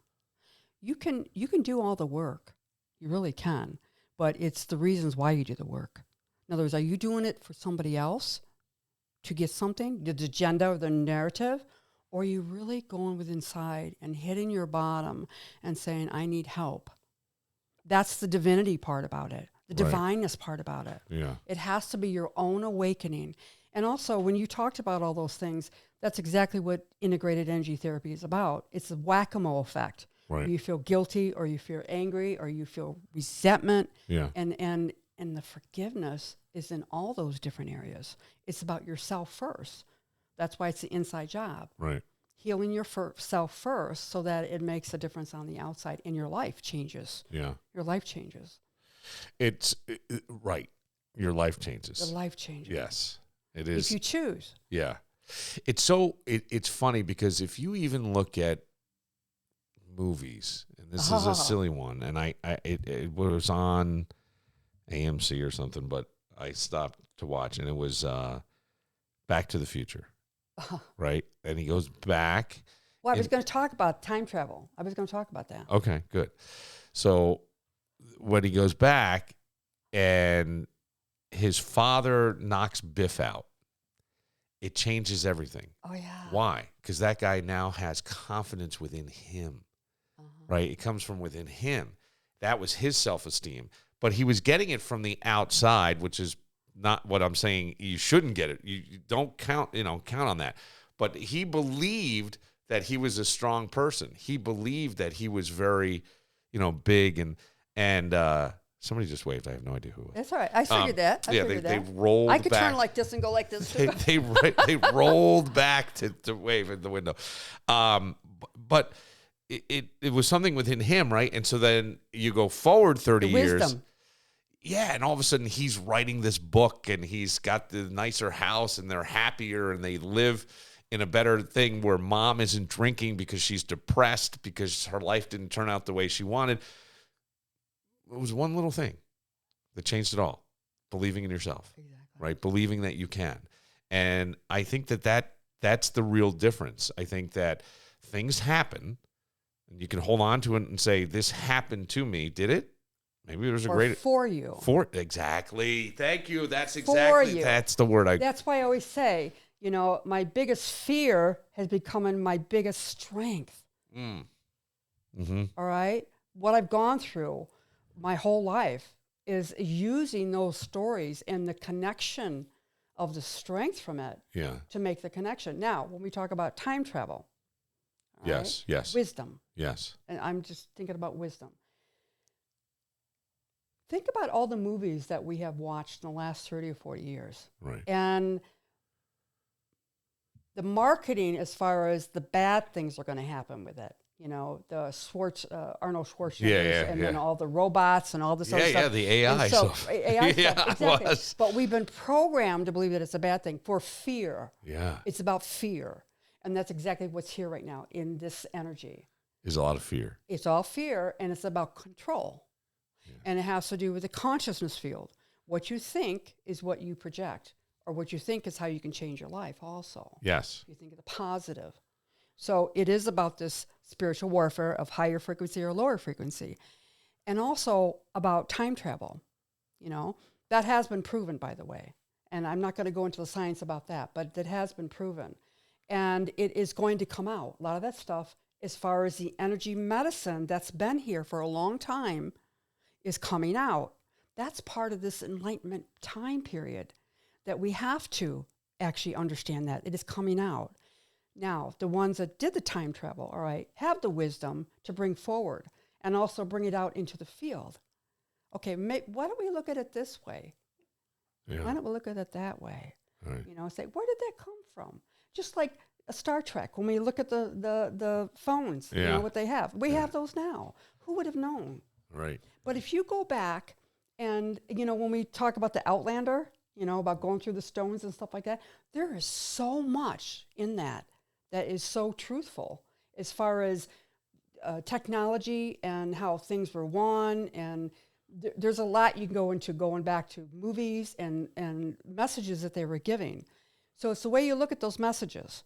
You can do all the work. You really can. But it's the reasons why you do the work. In other words, are you doing it for somebody else to get something, the agenda or the narrative? Or are you really going with inside and hitting your bottom and saying, I need help? That's the divinity part about it, the divineness part about it. Yeah. It has to be your own awakening. And also, when you talked about all those things, that's exactly what integrated energy therapy is about. It's a whack-a-mole effect. Right. You feel guilty, or you feel angry, or you feel resentment. Yeah. And And the forgiveness is in all those different areas. It's about yourself first. That's why it's the inside job. Right. Healing yourself first so that it makes a difference on the outside and your life changes. Yeah. Your life changes. It's right. Your life changes. Your life changes. Yes, it is. If you choose. Yeah. It's funny because if you even look at movies, and this is a silly one, and it was on AMC or something, but I stopped to watch, and it was Back to the Future, right? And he goes back. Well, I was going to talk about time travel. I was going to talk about that. Okay, good. So when he goes back and his father knocks Biff out, it changes everything. Oh, yeah. Why? Because that guy now has confidence within him, right? It comes from within him. That was his self-esteem. But he was getting it from the outside, which is not what I'm saying. You shouldn't get it. You don't count on that. But he believed that he was a strong person. He believed that he was very, big and somebody just waved. I have no idea who it was. That's all right. I figured that. I figured they that. rolled back. I could turn like this and go like this. They rolled back to wave at the window. But it was something within him, right? And so then you go forward 30 years. Wisdom. Yeah, and all of a sudden he's writing this book and he's got the nicer house and they're happier and they live in a better thing where mom isn't drinking because she's depressed because her life didn't turn out the way she wanted. It was one little thing that changed it all. Believing in yourself, right? Believing that you can. And I think that's the real difference. I think that things happen and you can hold on to it and say, this happened to me. Did it? Maybe there's a great for you. Exactly. Thank you. That's the word. That's why I always say, my biggest fear has become my biggest strength. Mm-hmm. All right? What I've gone through my whole life is using those stories and the connection of the strength from it to make the connection. Now, when we talk about time travel, yes, wisdom. Yes. And I'm just thinking about wisdom. Think about all the movies that we have watched in the last 30 or 40 years. Right. And the marketing as far as the bad things are going to happen with it. The Arnold Schwarzenegger, and then all the robots and all this other stuff. The AI stuff. AI stuff, exactly. Was. But we've been programmed to believe that it's a bad thing for fear. Yeah. It's about fear. And that's exactly what's here right now in this energy. There's a lot of fear. It's all fear, and it's about control. Yeah. And it has to do with the consciousness field. What you think is what you project, or what you think is how you can change your life also. Yes. You think of the positive. So it is about this spiritual warfare of higher frequency or lower frequency. And also about time travel. That has been proven, by the way. And I'm not going to go into the science about that, but it has been proven. And it is going to come out. A lot of that stuff, as far as the energy medicine that's been here for a long time, is coming out. That's part of this enlightenment time period that we have to actually understand that. It is coming out. Now, the ones that did the time travel, all right, have the wisdom to bring forward and also bring it out into the field. Okay, why don't we look at it this way? Yeah. Why don't we look at it that way? Right. Say, where did that come from? Just like a Star Trek, when we look at the phones, what they have. We have those now. Who would have known? Right. But if you go back and, when we talk about the Outlander, about going through the stones and stuff like that, there is so much in that is so truthful as far as technology and how things were won. And there's a lot you can go into going back to movies and messages that they were giving. So it's the way you look at those messages.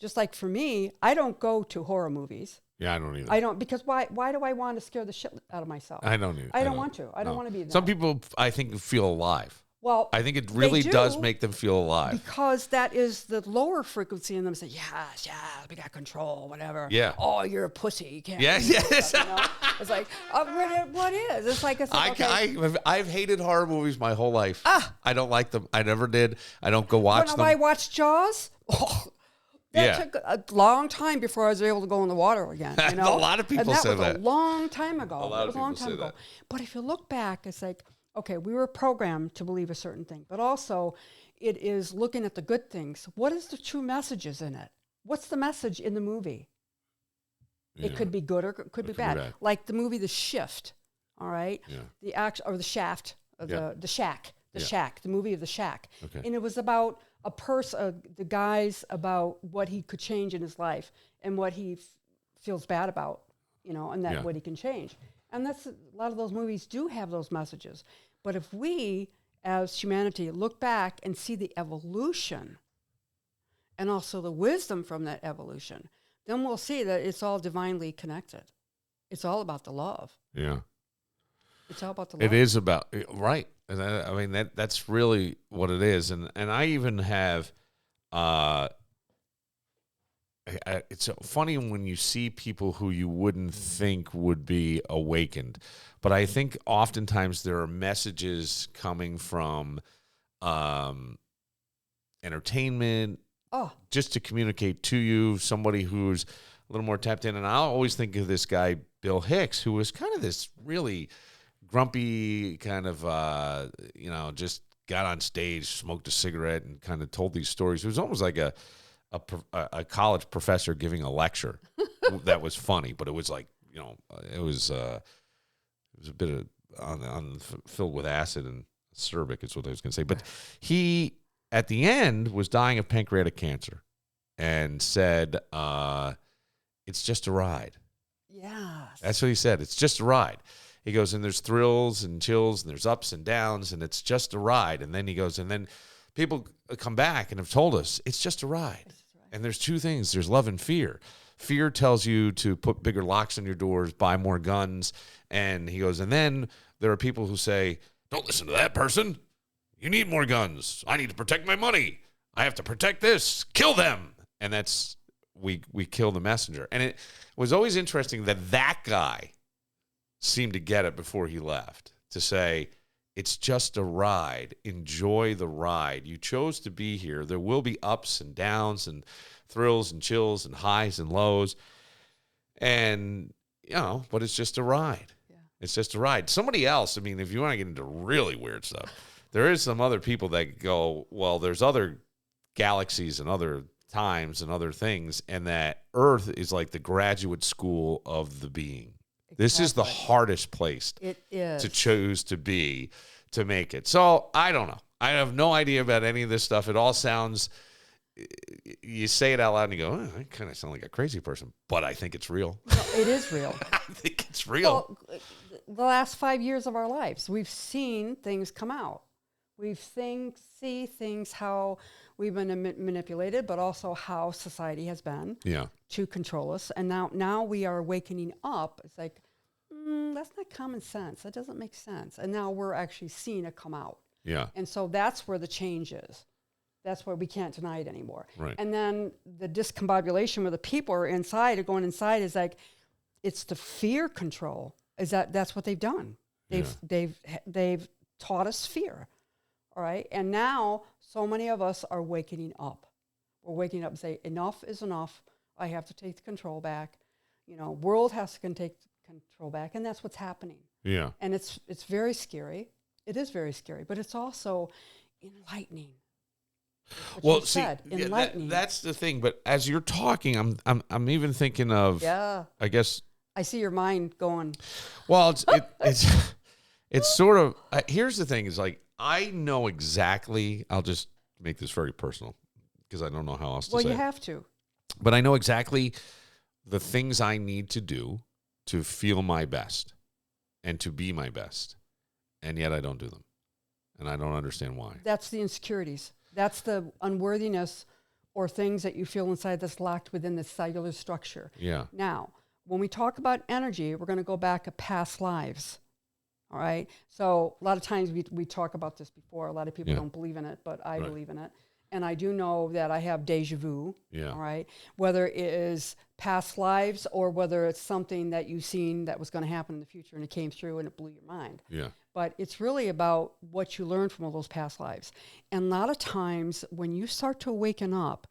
Just like for me, I don't go to horror movies. Yeah, I don't either. I don't, because why do I want to scare the shit out of myself? I don't either. I don't want to. I don't want to be that. Some people, I think, feel alive. Well, I think it really does make them feel alive. Because that is the lower frequency in them say, yes, we got control, whatever. Yeah. Oh, you're a pussy. You can't. Yes. It's like, what is? It's like, okay. I've hated horror movies my whole life. I don't like them. I never did. I don't go watch them. When I watched Jaws, that took a long time before I was able to go in the water again. A lot of people say that. That was a long time ago. A lot of people say that. But if you look back, it's like, Okay, we were programmed to believe a certain thing, but also it is looking at the good things. What is the true messages in it? What's the message in the movie? It could be good or it could be bad. Like the movie The Shift, all right? Yeah. The act or The Shaft, or the Shack, Yeah. Shack, the movie of The Shack. Okay. And it was about a person, the guys about what he could change in his life and what he feels bad about, you know, and that what he can change. And that's a lot of those movies do have those messages. But if we, as humanity, look back and see the evolution and also the wisdom from that evolution, then we'll see that it's all divinely connected. It's all about the love. Yeah. It's all about the love. It is about, right. And I mean, that's really what it is. And I even have, it's funny when you see people who you wouldn't think would be awakened. But I think oftentimes there are messages coming from entertainment, just to communicate to you, somebody who's a little more tapped in. And I always think of this guy, Bill Hicks, who was kind of this really grumpy kind of, just got on stage, smoked a cigarette, and kind of told these stories. It was almost like a college professor giving a lecture that was funny, but it was like, it was a bit of filled with acid and acerbic is what I was going to say. But he, at the end, was dying of pancreatic cancer and said, it's just a ride. Yes. That's what he said. It's just a ride. He goes, and there's thrills and chills, and there's ups and downs, and it's just a ride. And then he goes, and then people come back and have told us, it's just a ride. And there's two things. There's love and fear. Fear tells you to put bigger locks on your doors, buy more guns. And he goes, and then there are people who say, don't listen to that person. You need more guns. I need to protect my money. I have to protect this. Kill them. And that's, we kill the messenger. And it was always interesting that guy seemed to get it before he left, to say, it's just a ride. Enjoy the ride. You chose to be here. There will be ups and downs and thrills and chills and highs and lows. And, but it's just a ride. Yeah. It's just a ride. Somebody else, I mean, if you want to get into really weird stuff, there is some other people that go, well, there's other galaxies and other times and other things, and that Earth is like the graduate school of the being. Exactly. This is the hardest place to choose to be, to make it. So I don't know. I have no idea about any of this stuff. It all sounds, you say it out loud and you go, I kind of sound like a crazy person, but I think it's real. No, it is real. I think it's real. Well, the last 5 years of our lives, we've seen things come out. We've see things how we've been manipulated, but also how society has been to control us. And now we are wakening up. It's like, that's not common sense. That doesn't make sense. And now we're actually seeing it come out. Yeah. And so that's where the change is. That's where we can't deny it anymore. Right. And then the discombobulation where the people are inside, or going inside, is like, it's the fear control. That's what they've done. They've taught us fear. All right. And now so many of us are waking up. We're waking up and say, enough is enough. I have to take the control back. World has to take control back. And that's what's happening. Yeah. And it's very scary. It is very scary, but it's also enlightening. Well, see, enlightening. that's the thing. But as you're talking, I'm even thinking of, I guess. I see your mind going. Well, it's sort of, here's the thing is like, I know exactly, I'll just make this very personal because I don't know how else to say it. Well, you have to. But I know exactly the things I need to do to feel my best and to be my best. And yet I don't do them. And I don't understand why. That's the insecurities. That's the unworthiness or things that you feel inside that's locked within the cellular structure. Yeah. Now, when we talk about energy, we're going to go back to past lives. All right. So a lot of times we talk about this before. A lot of people don't believe in it, but I believe in it. And I do know that I have deja vu. Yeah. All right. Whether it is past lives or whether it's something that you've seen that was going to happen in the future and it came through and it blew your mind. Yeah. But it's really about what you learned from all those past lives. And a lot of times when you start to awaken up,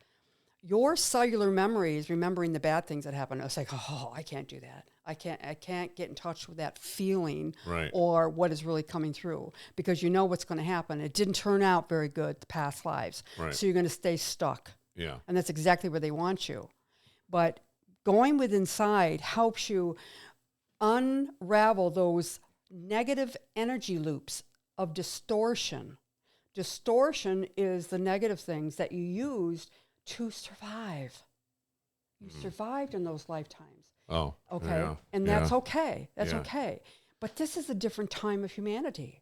your cellular memories, remembering the bad things that happened, it's like, oh, I can't do that. I can't get in touch with that feeling Right. or what is really coming through, because you know what's going to happen. It didn't turn out very good the past lives. Right. So you're going to stay stuck. Yeah. And that's exactly where they want you. But going with inside helps you unravel those negative energy loops of distortion. Distortion is the negative things that you used to survive. You survived in those lifetimes. Oh. Okay. Yeah. And that's okay. That's Yeah. okay. But this is a different time of humanity.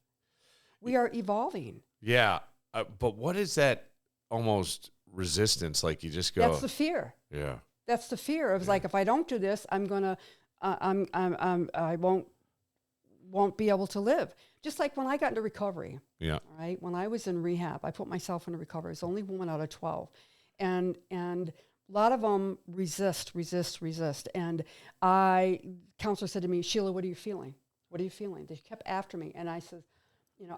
We are evolving. Yeah. But what is that almost resistance? Like you just go. That's the fear. Yeah. That's the fear. It was like, if I don't do this, I'm gonna, I won't be able to live. Just like when I got into recovery. Yeah. All right. When I was in rehab, I put myself into recovery. I was the only woman out of 12, and a lot of them resist. And counselor said to me, Sheila, what are you feeling? What are you feeling? They kept after me. And I said,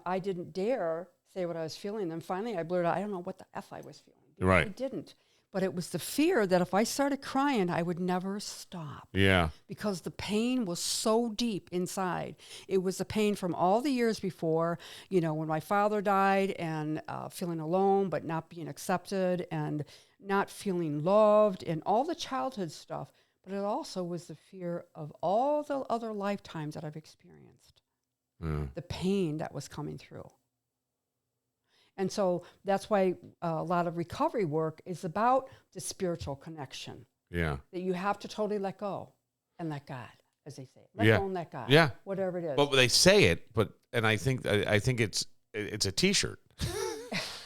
I didn't dare say what I was feeling. And then finally I blurted out, I don't know what the F I was feeling. Because Right. I didn't. But it was the fear that if I started crying, I would never stop. Yeah. Because the pain was so deep inside. It was the pain from all the years before, when my father died, and feeling alone but not being accepted, and not feeling loved, and all the childhood stuff. But it also was the fear of all the other lifetimes that I've experienced. The pain that was coming through. And so that's why a lot of recovery work is about the spiritual connection. Yeah. That you have to totally let go and let God, as they say. Let Yeah. go and let God. Yeah. Whatever it is. But they say it, and I think it's a T-shirt.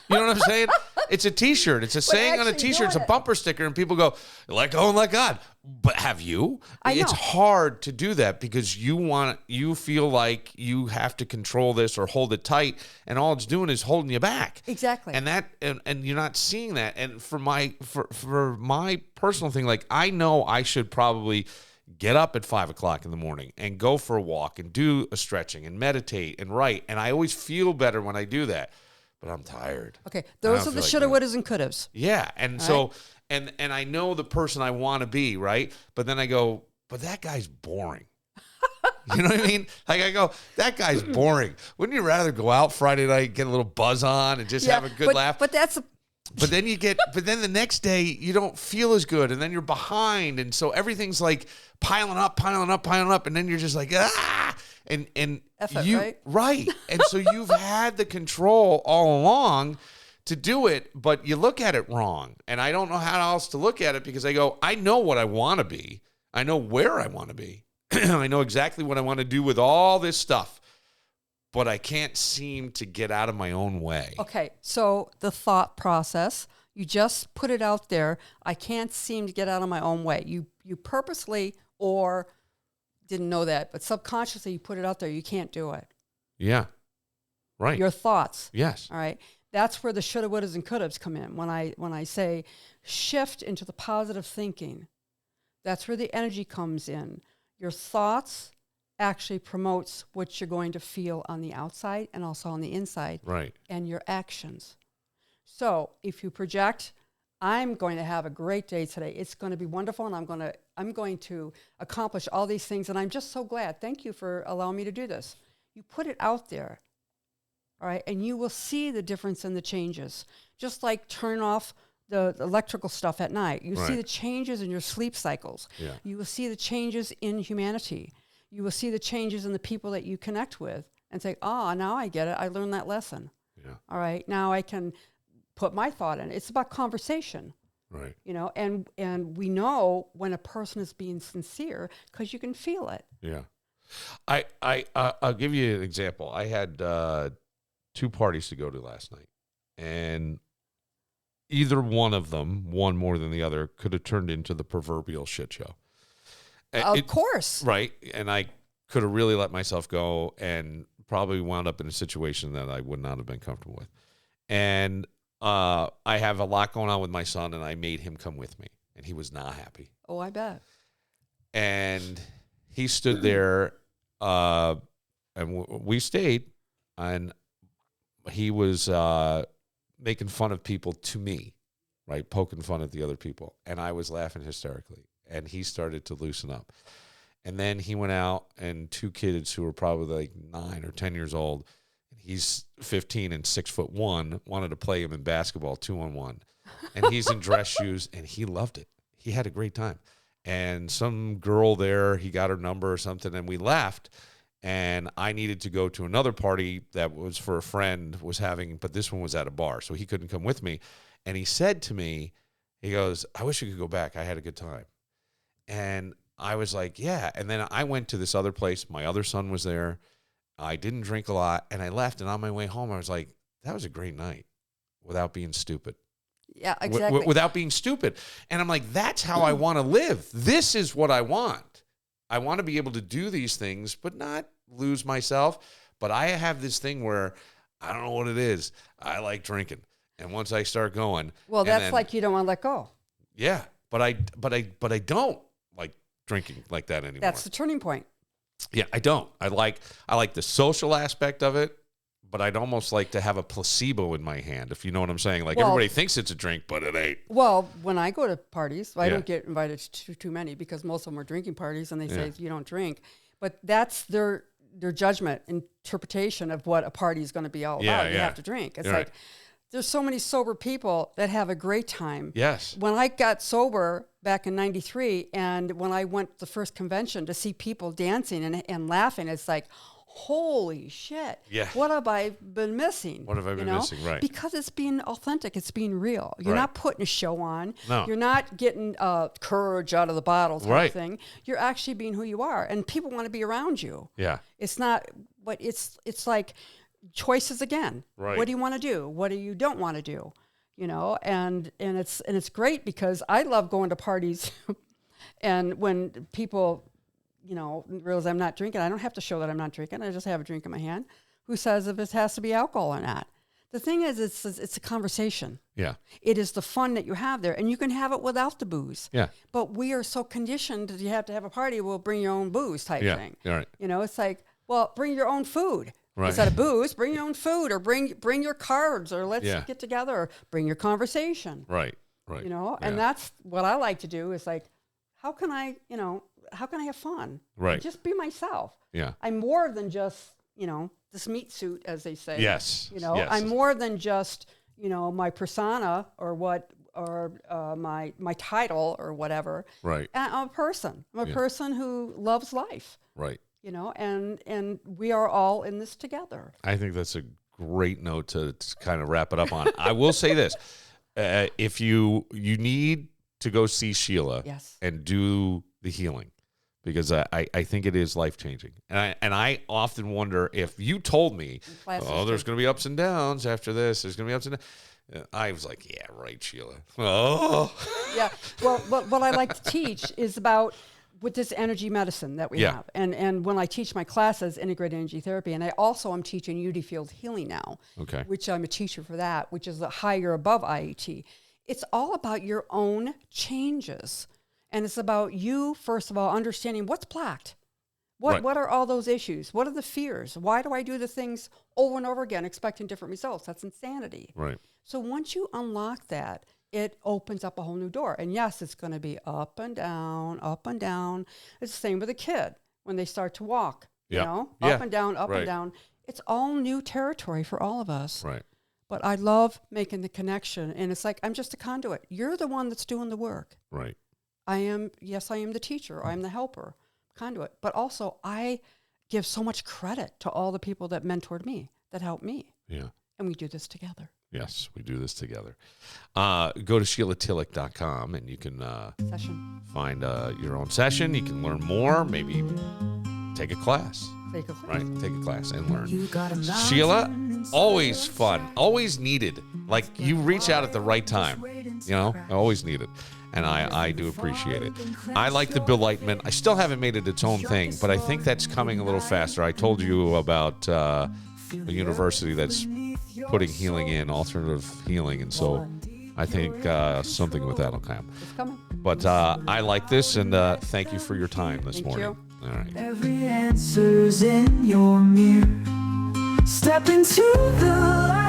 You know what I'm saying? It's a T-shirt. It's a saying on a actually T-shirt. It's a doing it. bumper sticker, and people go, "Let go and let God." But have you? I It's know. hard to do that because you feel like you have to control this or hold it tight, and all it's doing is holding you back. Exactly. And you're not seeing that. And for my personal thing, like I know I should probably get up at 5 o'clock in the morning and go for a walk and do a stretching and meditate and write. And I always feel better when I do that. But I'm tired. Okay, those I are don't the feel shoulda, like that. wouldas, and couldas. Yeah. And so, and I know the person I want to be, right? But then I go, but that guy's boring. You know what I mean? Like I go, that guy's boring. Wouldn't you rather go out Friday night, get a little buzz on and just have a good laugh? But that's But then the next day you don't feel as good, and then you're behind, and so everything's like piling up, and then you're just like and Effort, you right? and so you've had the control all along to do it, but you look at it wrong, and I don't know how else to look at it because I go, I know what I want to be, I know where I want to be, I know exactly what I want to do with all this stuff. But I can't seem to get out of my own way. Okay, so the thought process, you just put it out there. I can't seem to get out of my own way. You purposely or didn't know that, but subconsciously you put it out there. You can't do it. Yeah. Right. Your thoughts. Yes. All right. That's where the shoulda, wouldas, and couldas come in. When I say shift into the positive thinking, that's where the energy comes in. Your thoughts actually promotes what you're going to feel on the outside and also on the inside. Right. And your actions. So if you project, I'm going to have a great day today. It's going to be wonderful, and I'm going to accomplish all these things, and I'm just so glad. Thank you for allowing me to do this. You put it out there, all right, and you will see the difference in the changes. Just like turn off the electrical stuff at night. You see Right. the changes in your sleep cycles. Yeah. You will see the changes in humanity. You will see the changes in the people that you connect with and say, now I get it. I learned that lesson. Yeah. All right, now I can put my thought in. It's about conversation, Right. and we know when a person is being sincere because you can feel it. Yeah. I'll give you an example. I had 2 parties to go to last night, and either one of them, one more than the other, could have turned into the proverbial shit show. Of course. Right. And I could have really let myself go and probably wound up in a situation that I would not have been comfortable with. And I have a lot going on with my son, and I made him come with me, and he was not happy. Oh, I bet. And he stood there, and we stayed, and he was making fun of people to me, right? Poking fun at the other people. And I was laughing hysterically. And he started to loosen up. And then he went out, and 2 kids who were probably like 9 or 10 years old, and he's 15 and 6'1", wanted to play him in basketball 2-on-1. And he's in dress shoes, and he loved it. He had a great time. And some girl there, he got her number or something, and we left. And I needed to go to another party that was for a friend was having, but this one was at a bar, so he couldn't come with me. And he said to me, he goes, I wish you could go back. I had a good time. And I was like, yeah. And then I went to this other place. My other son was there. I didn't drink a lot, and I left. And on my way home, I was like, that was a great night without being stupid. Yeah, exactly. Without being stupid. And I'm like, that's how I want to live. This is what I want. I want to be able to do these things, but not lose myself. But I have this thing where I don't know what it is. I like drinking. And once I start going. Well, that's like you don't want to let go. Yeah. But I don't like drinking like that anymore. That's the turning point. Yeah, I don't. I like the social aspect of it, but I'd almost like to have a placebo in my hand, if you know what I'm saying. Like, everybody thinks it's a drink, but it ain't. Well, when I go to parties, I don't get invited to too many because most of them are drinking parties, and they say you don't drink. But that's their judgment, interpretation of what a party is going to be all about. You have to drink. It's like there's so many sober people that have a great time. Yes. When I got sober back in 93, and when I went to the first convention to see people dancing and laughing, it's like, holy shit. Yeah. What have I been missing? What have I been missing? Right. Because it's being authentic. It's being real. You're not putting a show on. No. You're not getting courage out of the bottle type of thing. You're actually being who you are. And people want to be around you. Yeah. It's not, but it's like choices again. Right. What do you want to do? What do you don't want to do? You know, and it's great because I love going to parties and when people, you know, realize I'm not drinking, I don't have to show that I'm not drinking. I just have a drink in my hand. Who says if it has to be alcohol or not? The thing is, it's a conversation. Yeah. It is the fun that you have there, and you can have it without the booze. Yeah. But we are so conditioned that you have to have a party. Well, bring your own booze type thing. Yeah. Right. You know, it's like, well, bring your own food. Right. Instead of booze, bring your own food, or bring your cards, or let's get together, or bring your conversation. Right. Right. You know, and that's what I like to do. Is like, how can I have fun? Right. Just be myself. Yeah. I'm more than just, you know, this meat suit, as they say. Yes. You know, yes. I'm more than just, you know, my persona or my title or whatever. Right. I'm a person. I'm a person who loves life. Right. You know, and we are all in this together. I think that's a great note to kind of wrap it up on. I will say this. If you need to go see Shelia and do the healing, because I think it is life-changing. And I often wonder if you told me, there's going to be ups and downs after this. There's going to be ups and downs. I was like, yeah, right, Shelia. Oh. Yeah. Well, what I like to teach is about with this energy medicine that we have. And when I teach my classes, integrated energy therapy, and I also am teaching UD field healing now, which I'm a teacher for that, which is a higher above IET. It's all about your own changes. And it's about you, first of all, understanding what's blocked. What are all those issues? What are the fears? Why do I do the things over and over again, expecting different results? That's insanity. Right. So once you unlock that, it opens up a whole new door. And yes, it's going to be up and down, up and down. It's the same with a kid when they start to walk, you know, up and down, up and down. It's all new territory for all of us. Right. But I love making the connection. And it's like, I'm just a conduit. You're the one that's doing the work. Right. I am the teacher. I'm the helper, conduit. But also, I give so much credit to all the people that mentored me, that helped me. Yeah. And we do this together. Yes, we do this together. Go to SheliaTillich.com and you can find your own session. You can learn more, maybe take a class. Take a class. Right, take a class and learn. Shelia, always fun, always needed. Like, you reach out at the right time, you know, always needed. And I do appreciate it. I like the Billightenment. I still haven't made it its own thing, but I think that's coming a little faster. I told you about a university that's putting healing in, alternative healing, and so I think something with that will come. It's coming. But I like this, and thank you for your time this morning. You. All right. Every answer's in your mirror. Step into the light.